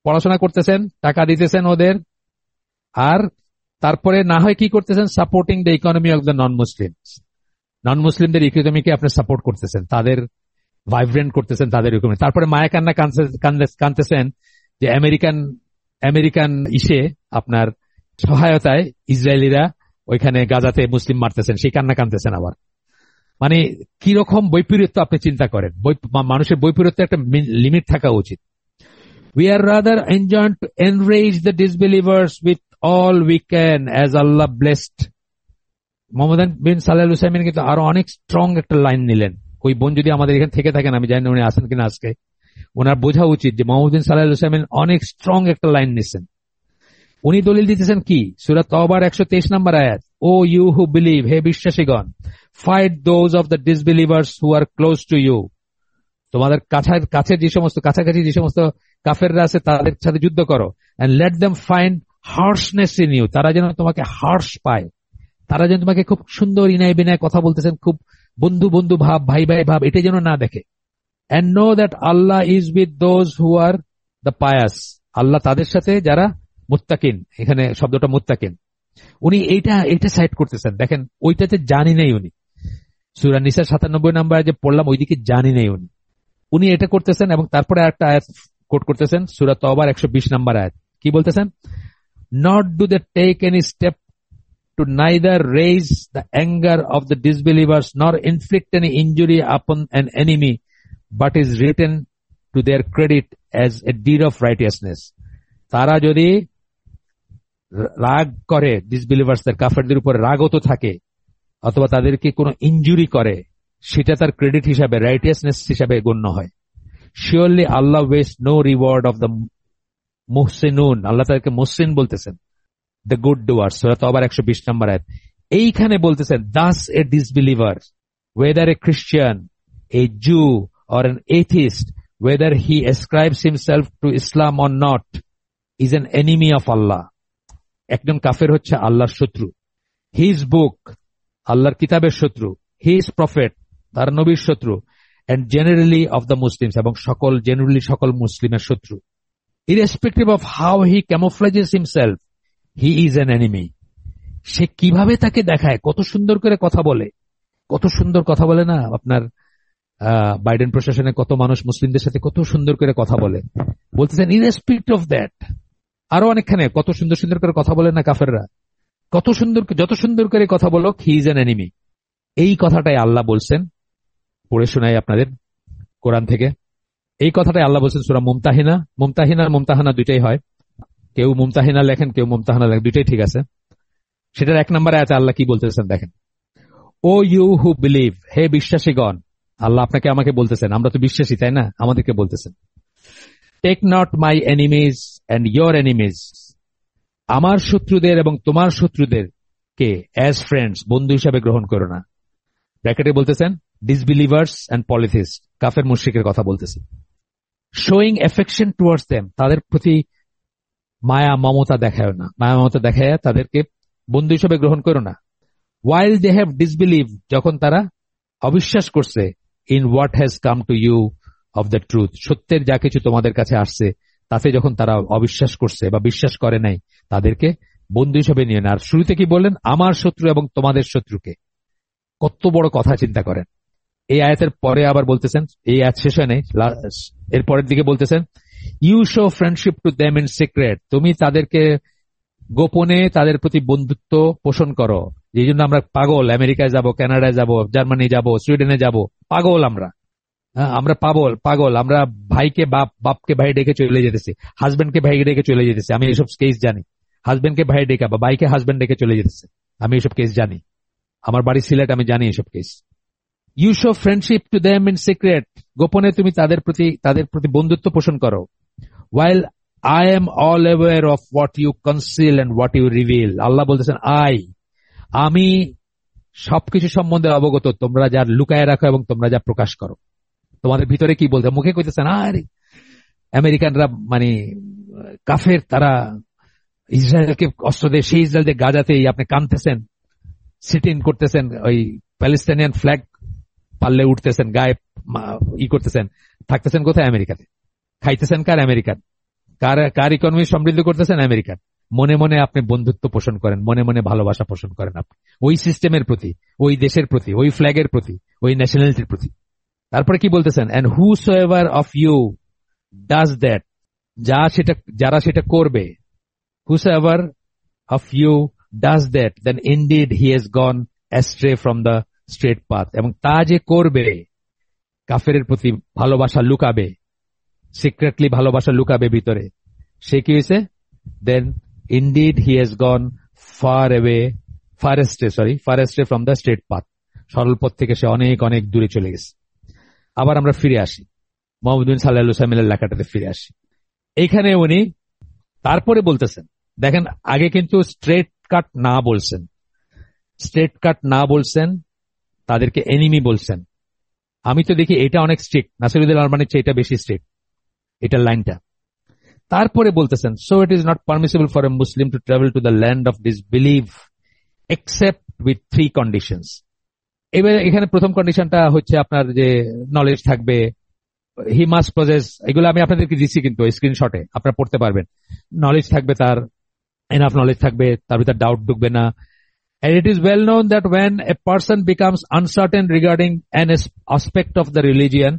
পড়াশোনা করতেছেন, টাকা দিতেছেন ওদের, আর তারপরে না হয় কি করতেছেন, supporting the economy of the non Muslims. Non মুসলিমদের ইকোনমিকে আপনি সাপোর্ট করতেছেন, তাদের ভাইব্রেন্ট করতেছেন, তাদের ইকোনমি। তারপরে মায়া কান্না কানতেছেন যে আমেরিকান ইসে আপনার সহায়তায় ইসরায়েলিরা ওইখানে গাজাতে মুসলিম মারতেছেন, সেই কান্না কানতেছেন আবার। মানে কিরকম বৈপরীত্য আপনি চিন্তা করেন। মানুষের বৈপরীত্য একটা লিমিট থাকা উচিত। We are rather enjoined to enrage the disbelievers with all we can as Allah blessed. Mohammad বিন সাল্লাল্লাহু আলাইহি ওয়াসাল্লাম কিন্তু আরো অনেক স্ট্রং একটা লাইন নিলেন। ওই বোন যদি আমাদের এখানে থেকে থাকেন, আমি জানি না উনি আসেন কিনা আজকে, ওনার বোঝা উচিত যে মোহাম্মদ বিন সাল্লাল্লাহু আলাইহি ওয়াসাল্লাম অনেক স্ট্রং একটা লাইন নিছেন। উনি দলিল দিতেছেন কি, সূরা তাওবার 123 নম্বর আয়াত, ও ইউ হু বিলিভ, হে বিশ্বাসীগণ, fight those of the disbelievers who are close to you. তোমাদের কাছের যে সমস্ত, কাছাকাছি যে সমস্ত কাফেররা আছে, তাদের সাথে যুদ্ধ করো। And let them find harshness in you, তারা যেন তোমাকে হার্শ পায়, তারা যেন তোমাকে খুব সুন্দর ইনায় বিনায় কথা বলতেছেন, খুব বন্ধু বন্ধু ভাব, ভাই ভাই ভাব, এটা যেন না দেখে। And know that Allah is with those who are the pious, আল্লাহ তাদের সাথে যারা মুত্তাকিন, এখানে শব্দটা মুত্তাকিন। উনি এইটা সাইড করতেছেন, দেখেন ওইটাতে জানি নাই উনি। সূরা নিসা 97 নম্বর যে পড়লাম, ওইদিকে জানি নাই উনি এটা করতেছেন। এবং তারপরে একটা আয়াত কোট করতেছেন, সূরা তাওবার 120 নম্বর আয়াত, কি বলতেছেন, not do they take any step to neither raise the anger of the disbelievers nor inflict any injury upon an enemy, but is written to their credit as a deed of righteousness. তারা যদি রাগ করে, ডিসবিলিভার্সদের, কাফেরদের উপরে রাগত থাকে, অথবা তাদেরকে কোনো ইনজুরি করে, সেটা তার ক্রেডিট হিসাবে, রাইটিয়াসনেস হিসাবে গণ্য হয়। Surely Allah wastes no reward of the মুহসিনুন, আল্লাহ তাদেরকে মুহসিন বলতেছেন, দ্য গুড ডুয়ার্স, সূরা তাওবার 120 নম্বর আয়াত। এইখানে বলতেছেন, দাস এ disbeliever, whether a Christian, a Jew or an atheist, whether he ascribes himself to Islam or not, is an enemy of Allah. একজন কাফের হচ্ছে আল্লাহর শত্রু, হিজ বুক, আল্লাহর কিতাবের শত্রু, হিজ প্রফেট, তার নবীর শত্রু, and generally of the Muslims, এবং জেনারেলি সকল মুসলিমের শত্রু। Irrespective of how he camouflages himself, he is an enemy. সে কিভাবে তাকে দেখায়, কত সুন্দর করে কথা বলে, কত সুন্দর কথা বলে না আপনার বাইডেন প্রশাসনে কত মানুষ মুসলিমদের সাথে কত সুন্দর করে কথা বলে, বলতেছেন ইররেসপেক্ট অফ দ্যাট। আরো অনেকখানে কত সুন্দর সুন্দর করে কথা বলে না কাফেররা, কত সুন্দর, যত সুন্দর করে কথা বলো, হি ইজ অ্যান এনিমি। এই কথাটাই আল্লাহ বলছেন, পড়ে শোনাই আপনাদের কোরআন থেকে। এই কথাটাই আল্লাহ বলছেন সূরা মুমতাহিনা, মুমতাহানা দুইটাই হয়, কেউ মুমতাহিনা লেখেন, কেউ মুমতাহানা লেখেন, দুইটাই ঠিক আছে। সেটার 1 নম্বরে আছে আল্লাহ কি বলতেছেন দেখেন, ও ইউ হু বিলিভ, হে বিশ্বাসীগণ, আল্লাহ আপনাকে আমাকে বলতেছেন, আমরা তো বিশ্বাসী তাই না, আমাদেরকে বলতেছেন, take not my enemies and your enemies, আমার শত্রুদের এবং তোমার শত্রুদের কে অ্যাজ ফ্রেন্ডস, বন্ধু হিসাবে গ্রহণ করো না। ব্র্যাকেটে বলতেছেন ডিসবিলিভার্স অ্যান্ড পলিথিস্ট, কাফের মুশরিকের কথা বলতেছে। শোয়িং এফেকশন টুয়ার্ডস দেম, তাদের প্রতি মায়া মমতা দেখায় না, মায়া মমতা দেখায় তাদেরকে বন্ধু হিসেবে গ্রহণ করো না। while they have disbelieved, যখন তারা অবিশ্বাস করছে, in what has come to you of the truth, সত্যের যা কিছু তোমাদের কাছে আসছে তাতে যখন তারা অবিশ্বাস করছে বা বিশ্বাস করে নাই, তাদেরকে বন্ধু হিসেবে নিয়ে না। আর শুরুতে কি বললেন, আমার শত্রু এবং তোমাদের শত্রুকে। কত বড় কথা চিন্তা করেন। এই আয়াতের পরে আবার বলতেছেন, এই আয়াত শেষ হয় নাই, এর পরের দিকে বলতেছেন you show friendship to them in secret, তুমি তাদেরকে গোপনে তাদের প্রতি বন্ধুত্ব পোষণ করো। এই জন্য আমরা পাগল, আমেরিকায় যাব, কানাডায় যাব, জার্মানি যাব, সুইডেনে যাব, পাগল আমরা। আমরা পাগল আমরা ভাইকে বাপকে ভাই ডেকে চলে যেতেছি, হাজবেন্ডকে ভাই ডেকে চলে যেতেছি। আমি এসব কেস জানি, হাজবেন্ডকে ভাই ডেকে বা ভাইকে হাজবেন্ড ডেকে চলে যেতেছে, আমি এসব কেস জানি। আমার বাড়ি সিলেট, আমি জানি এসব case. You show friendship to them in secret, গোপনে তুমি তাদের প্রতি বন্ধুত্ব পোষণ করো। while I am all aware of what you conceal and what you reveal, আল্লাহ বলতেছেন আমি সবকিছু সম্বন্ধে অবগত, তোমরা যা লুকায় রাখো এবং তোমরা যা প্রকাশ করো। তোমাদের ভিতরে কি বলতে, মুখে কইতেছেন আরে আমেরিকানরা মানে কাফের, তারা ইসরায়েলকে অস্ত্র দেয়, সেই ইসরায়েল গাজাতেই আপনি কাঁদতেছেন, সিট ইন করতেছেন, ওই প্যালেস্টাইনিয়ান ফ্ল্যাগ পাল্লে উঠতেছেন, গায়ে করতেছেন, থাকতেছেন কোথায়, আমেরিকাতে। খাইতেছেন কার, আমেরিকান। কার ইকোনমি সমৃদ্ধ করতেছেন, আমেরিকান। মনে মনে আপনি বন্ধুত্ব পোষণ করেন, মনে মনে ভালোবাসা পোষণ করেন আপনি ওই সিস্টেমের প্রতি, ওই দেশের প্রতি, ওই ফ্ল্যাগের প্রতি, ওই ন্যাশনালিটির প্রতি। তারপরে কি বলতেছেন, and whosoever of you does that, যারা সেটা করবে, whosoever of you does that then indeed he has gone astray from the straight path, এবং তা যে করবে, কাফেরের প্রতি ভালোবাসা লুকাবে, সিক্রেটলি ভালোবাসা লুকাবে ভিতরে, সে কি হয়েছে, then indeed he has gone far astray from the straight path, সরল পথ থেকে সে অনেক অনেক দূরে চলে গেছে। আবার আমরা ফিরে আসি মুহাম্মদ সাল্লাল্লাহু আলাইহি ওয়াসাল্লামের লেখাটাতে ফিরে আসি। এইখানে উনি তারপরে বলতেছেন, দেখেন আগে কিন্তু স্ট্রেট কাট না বলছেন, তাদেরকে এনিমি বলছেন। আমি তো দেখি এটা অনেক স্ট্রিক্ট, নাসিরুদ্দিন আলমানির চেয়ে এটা বেশি স্ট্রিক্ট, এটার লাইনটা। তারপরে বলতেছেন, so it is not permissible for a Muslim to travel to the land of disbelieve except with 3 conditions. এবার এখানে প্রথম কন্ডিশনটা হচ্ছে আপনার যে নলেজ থাকবে, হি মাস্ট পজেস, এগুলো আমি আপনাদেরকে দিচ্ছি কিন্তু স্ক্রিনশটে, আপনারা পড়তে পারবেন। নলেজ থাকবে, তার এনাফ নলেজ থাকবে, তার ভিতর ডাউট ঢুকবে না। And it is well known that when a person becomes uncertain regarding an aspect of the religion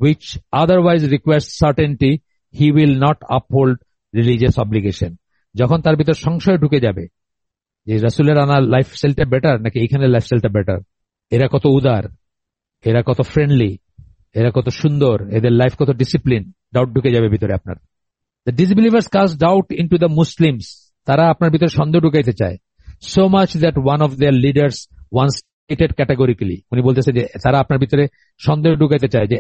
which otherwise requires certainty, he will not uphold religious obligation. যখন তার ভিতর সংশয় ঢুকে যাবে যে রাসূলের আনা লাইফস্টাইলটা বেটার নাকি এখানে লাইফস্টাইলটা বেটার, এরা কত উদার, এরা কত ফ্রেন্ডলি, এরা কত সুন্দর, এদের লাইফ কত ডিসিপ্লিন, ডাউট ঢুকে যাবে ভিতরে আপনার। The disbelievers cast doubt into the Muslims, তারা আপনার ভিতরে সন্দেহ ঢুকাইতে চায়। So much that one of their leaders once stated categorically, উনি বলতেছে যে তারা আপনার ভিতরে সন্দেহ ঢুকাইতে চায় যে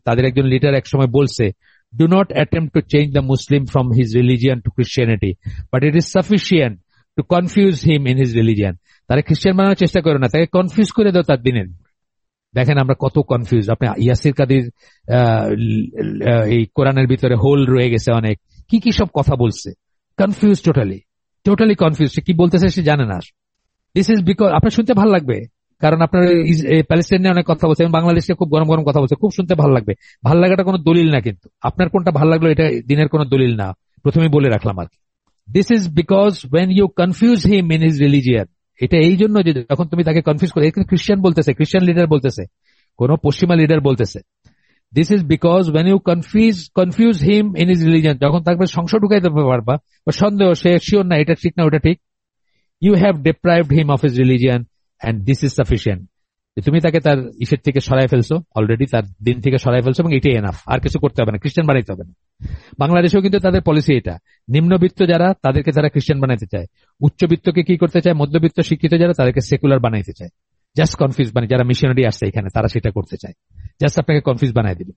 তাদের একজন লিডার এক সময় বলছে, do not attempt to change the Muslim from his religion to Christianity, but it is sufficient to confuse him in his religion. তারা খ্রিস্টান বানানোর চেষ্টা করে না, তাকে কনফিউজ করে দাও তার দিনের। দেখেন আমরা কত কনফিউজ। আপনি ইয়াসির কাদির এই কোরআনের ভিতরে হোল রয়ে গেছে অনেক, কি সব কথা বলছে, কনফিউজ, টোটালি কনফিউজ, সে কি বলতেছে সে জানে না। দিস ইজ বিকজ, আপনার শুনতে ভালো লাগবে, কারণ আপনার প্যালেস্টাইন নিয়ে অনেক কথা বলছে এবং বাংলাদেশে খুব গরম গরম কথা বলছে, খুব শুনতে ভালো লাগবে। ভালো লাগাটা কোনো দলিল না, কিন্তু আপনার কোনটা ভালো লাগলো এটা দিনের কোনো দলিল না, প্রথমেই বলে রাখলাম আর কি। This is because when you confuse him in his religion, এটা এই জন্য যে যখন তুমি তাকে কনফিউজ করে, এখানে খ্রিস্টান বলতেছে, খ্রিস্টান লিডার বলতেছে, কোন পশ্চিমা লিডার বলতেছে, this is because when you confuse him in his religion, যখন তাকে সংশয় ঢুকাইতে পারবা বা সন্দেহ, সে শিওর না এটা ঠিক না ওটা ঠিক, you have deprived him of his religion and this is sufficient, তুমি তাকে তার ইসের থেকে সরাই ফেলছো, অলরেডি তার দিন থেকে সরাই ফেলছো, এবং এটাই এনাফ, আর কিছু করতে হবে না, খ্রিস্টান বানাইতে হবে না। বাংলাদেশেও কিন্তু তাদের পলিসি এটা, নিম্নবিত্ত যারা তাদেরকে তারা খ্রিস্টান বানাইতে চায়, উচ্চবিত্তকে কি করতে চায়, মধ্যবিত্ত শিক্ষিত যারা তাদেরকে সেকুলার বানাইতে চায়, জাস্ট কনফিউজ, মানে যারা মিশনারি আসছে এখানে তারা সেটা করতে চায়, জাস্ট আপনাকে কনফিউজ বানাই দিবে।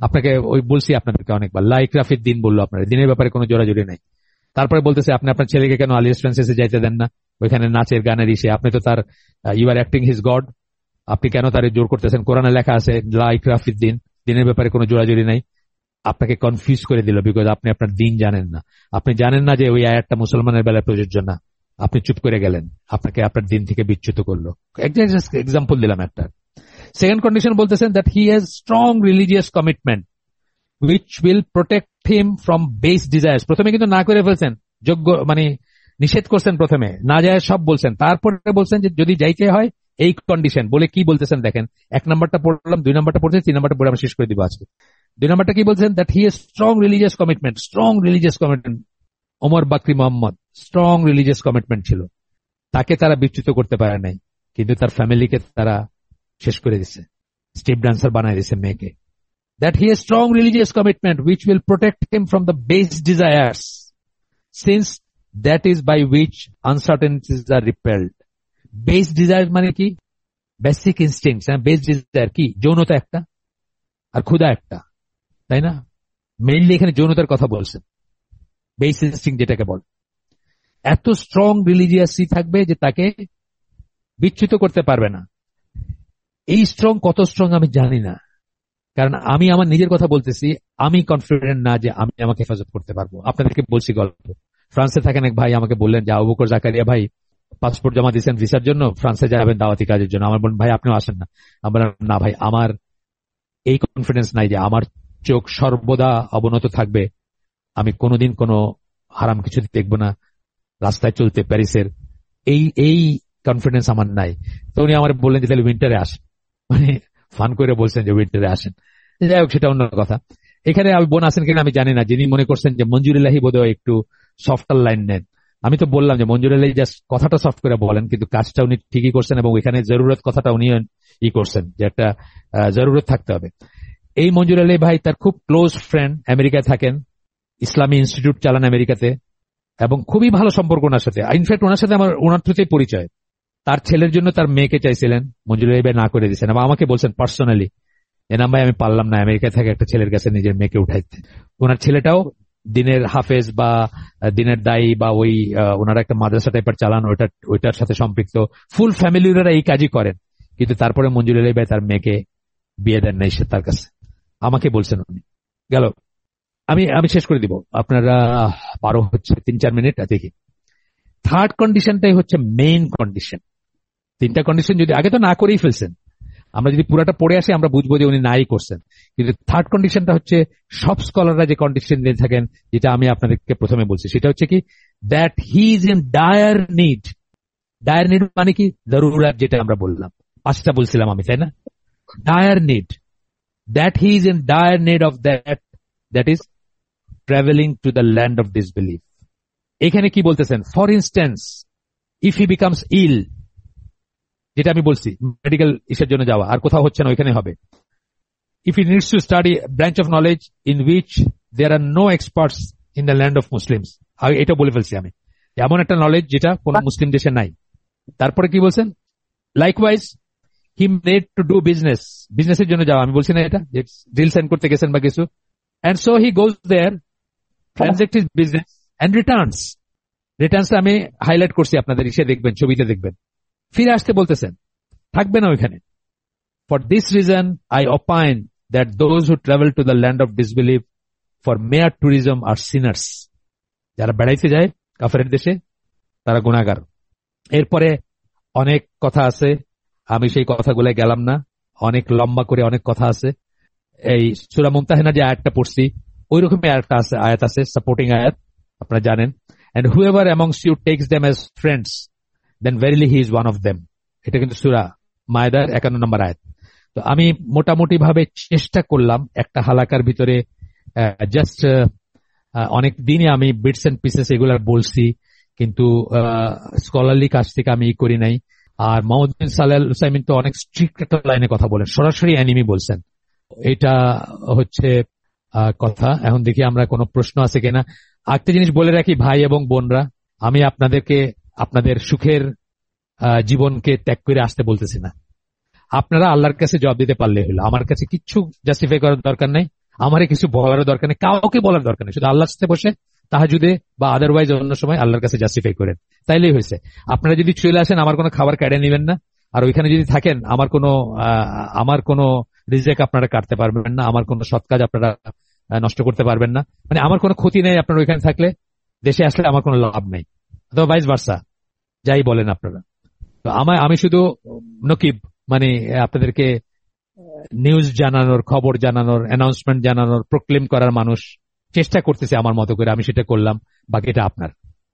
আপনাকে ওই বলছি আপনাদেরকে অনেকবার, লাইক্রাফির দিন বললো, আপনার দিনের ব্যাপারে কোনো জোরাজুরি নাই। তারপরে বলতেছে আপনি আপনার ছেলেকে কেন আলিয়াস ফ্রান্সিসে যাইতে দেন না, ওইখানে নাচের গানের ইসে, আপনি তো তার you are acting his god, আপনি কেন তার জোর করতেছেন? কোরআনে লেখা আছে লা ইকরাহা ফিদ্দিন, দিনের ব্যাপারে কোনো জোরাজুরি নাই। আপনাকে কনফিউজ করে দিল বিকজ আপনি আপনার দিন জানেন না। আপনি জানেন না যে ওই আয়াতটা মুসলমানের বেলায় প্রযোজ্য না, আপনি চুপ করে গেলেন, আপনাকে আপনার দিন থেকে বিচ্যুত করলো। এক্সাম্পল দিলাম একটা। সেকেন্ড কন্ডিশন বলতেছেন that he has strong religious commitment which will protect him from base desires। প্রথমে কিন্তু না করে ফেলছেন, যোগ্য মানে নিষেধ করছেন, প্রথমে না যায় সব বলছেন, তারপরে বলছেন যে যদি যাইতে হয় এই কন্ডিশন বলে কি বলতেছেন দেখেন। এক নাম্বারটা পড়লাম, দুই নাম্বারটা পড়ছি, তিন নাম্বারটা পড়ে আমি শেষ করে দিব আজকে। দুই নাম্বারটা কি বলছেন? That he has strong religious commitment. Strong religious commitment, Omar বাকরি মোহাম্মদ স্ট্রং রিলিজিয়াস কমিটমেন্ট ছিল, তাকে তারা বিচ্যুত করতে পারে নাই, কিন্তু তার ফ্যামিলিকে তারা শেষ করে দিচ্ছে, স্টেপ ডান্সার বানায় দিচ্ছে মেয়েকে। That he has strong religious commitment which will protect him from the base desires, since that is by which uncertainties are repelled। Base desires মানে কি? বেসিক ইনস্টিংক্টস। বেস ডিজায়ার কি? যৌনতা একটা আর ক্ষুধা একটা, তাই না? মেইনলি এখানে যৌনতার কথা বলছেন, বেস ইনস্টিংক্ট যেটাকে বল। এত স্ট্রং রিলিজিয়াসই থাকবে যে তাকে বিচ্যুত করতে পারবে না। এই স্ট্রং কত স্ট্রং আমি জানি না, কারণ আমি আমার নিজের কথা বলতেছি, আমি কনফিডেন্ট না যে আমি আমাকে হেফাজত করতে পারবো। আপনাদেরকে বলছি গল্প, ফ্রান্সে থাকেন এক ভাই আমাকে বললেন যে আবু বকর জাকারিয়া ভাই পাসপোর্ট জমা দিয়েছেন ভিসার জন্য, ফ্রান্সে যাবেন দাওয়াতি কাজের জন্য। আমার বলেন ভাই আপনিও আসেন না। আমার না ভাই, আমার এই কনফিডেন্স নাই যে আমার চোখ সর্বদা অবনত থাকবে, আমি কোনোদিন কোনো হারাম কিছু দেখবো না রাস্তায় চলতে প্যারিসের, এই কনফিডেন্স আমার নাই। তো উনি আমার বললেন যে তাহলে উইন্টারে আসেন, মানে ফান করে বলছেন যে উইন্টারে আসেন। যাই হোক, সেটা অন্য কথা। এখানে বোন আছেন কিনা আমি জানি না, যিনি মনে করছেন যে মঞ্জুর ইলাহি বোধহয় একটু সফটার লাইন নেন। আমি তো বললাম যে মঞ্জুর ইলাহি জাস্ট কথাটা সফট করে বলেন, কিন্তু কাজটা উনি ঠিকই করছেন, এবং এখানে জরুরত কথাটা উনি করছেন যে একটা জরুরত থাকতে হবে। এই মঞ্জুর আলী ভাই তার খুব ক্লোজ ফ্রেন্ড, আমেরিকায় থাকেন, ইসলামী ইনস্টিটিউট চালান আমেরিকাতে, এবং খুবই ভালো সম্পর্ক ওনার সাথে। ইনফ্যাক্ট ওনার সাথে আমার ওনার থ্রুতেই পরিচয়। তার ছেলের জন্য তার মেয়েকে চাইছিলেন, মঞ্জুর আলী ভাই না করে দিয়েছেন, এবং আমাকে বলছেন পার্সোনালি এনাম ভাই আমি পারলাম না আমেরিকায় থাকে একটা ছেলের কাছে নিজের মেয়েকে উঠাইতে। ওনার ছেলেটাও দিনের হাফেজ বা দিনের দায়ী বা ওই ওনারা একটা মাদ্রাসা টাইপের চালান, ওইটার সাথে সম্পৃক্ত। ফুল ফ্যামিলি ওনারা এই কাজই করেন, কিন্তু তারপরে মঞ্জুর আলী ভাই তার মেয়েকে বিয়ে দেন নাই সে তার কাছে, আমাকে বলছেন উনি। গেল, আমি শেষ করে দিব, আপনারা 12 হচ্ছে 3-4 মিনিট দেখি। থার্ড কন্ডিশনটাই হচ্ছে মেইন কন্ডিশন। তিনটা কন্ডিশন যদি আগে তো না করেই ফেলছেন, আমরা যদি পুরাটা পড়ে আসি আমরা বুঝবো যে উনি নাই করছেন। কিন্তু থার্ড কন্ডিশনটা হচ্ছে সব স্কলাররা যে কন্ডিশন দিয়ে থাকেন, যেটা আমি আপনাদেরকে প্রথমে বলছি, সেটা হচ্ছে কি that he is in dire need. Dire need মানে কি? জরুরত, যেটা আমরা বললাম, 5টা বলছিলাম আমি, তাই না? Dire need, that he is in dire need of that is travelling to the land of disbelief. এখানে কি বলতেছেন? For instance, if he becomes ill, যেটা আমি বলছি মেডিকেল ইসের জন্য যাওয়া, আর কোথাও হচ্ছে না, ওইখানে হবে। If he needs to study branch of knowledge in which there are no experts in the land of Muslims, এটা বলে ফেলছি আমি, এমন একটা নলেজ যেটা কোন মুসলিম দেশে নাই। তারপরে কি বলছেন? Likewise he need to do business, বিজনেসের জন্য যাওয়া, আমি বলছি না এটা যে ডিল সাইন করতে গেছেন বা কিছু, and so he goes there, transact his business and returns. রিটার্নসটা আমি হাইলাইট করছি, আপনাদের ইসে দেখবেন, ছবিতে দেখবেন। ফিরে আসতে বলতেছেন, থাকবে না ওইখানে। For this reason I opine that those who travel to the land of disbelief for mere tourism are sinners. যারা বেড়াইতে যায় কাফেরের দেশে তারা গুনাহগার। এরপরে অনেক কথা আছে, আমি সেই কথাগুলো গেলাম না, অনেক লম্বা করে অনেক কথা আছে। এই সূরা মুমতাহিনা যে আয়াতটা পড়ছি, ওই রকমই আয়াত আছে, সাপোর্টিং আয়াত, আপনারা জানেন। And whoever amongst you takes them as friends, then verily he is one of them. এটা কিন্তু সূরা মায়দার 51 নম্বর আয়াত। তো আমি মোটামুটি ভাবে চেষ্টা করলাম একটা হালাকার ভিতরে, জাস্ট অনেক দিনই আমি বিটস এন্ড পিসেস এগুলা বলছি, কিন্তু স্কলারলি কাজ থেকে আমি করি নাই। আর মোহাম্মদ বিন সালেহ আল উসাইমিন তো অনেক স্ট্রিক্ট একটা লাইনে কথা বলেন, সরাসরি অ্যানিমি বলছেন। এটা হচ্ছে কথা। এখন দেখি আমরা কোনো প্রশ্ন আছে কিনা। একটা জিনিস বলে রাখি ভাই এবং বোনরা, আমি আপনাদেরকে আপনাদের সুখের জীবনকে ত্যাগ করে আসতে বলতেছি না। আপনারা আল্লাহর কাছে জবাব দিতে পারলে হলো। আমার কাছে কিচ্ছু জাস্টিফাই করার দরকার নেই, আমারে কিছু বলার দরকার নেই, কাউকে বলার দরকার নেই। শুধু আল্লাহর সাথে বসে তাহাজুদে বা আদারওয়াইজ অন্য সময় আল্লাহর কাছে জাস্টিফাই করেন, তাইলেই হয়েছে। আপনারা যদি চলে আসেন আমার কোনো খাবার কেড়ে নেবেন না, আর ওইখানে যদি থাকেন আমার কোনো রিজেক আপনারা কাটতে পারবেন না, আমার কোনো সৎ কাজ আপনারা নষ্ট করতে পারবেন না। মানে আমার কোনো ক্ষতি নেই আপনারা ওইখানে থাকলে, দেশে আসলে আমার কোনো লাভ নেই, অথবা ভাইস ভার্সা, যাই বলেন আপনারা। তো আমি শুধু নকিব, মানে আপনাদেরকে নিউজ জানানোর, খবর জানানোর, অ্যানাউন্সমেন্ট জানানোর, প্রোক্লেম করার মানুষ, চেষ্টা করতেছি আমার মতো করে, আমি সেটা করলাম, বাকিটা আপনার।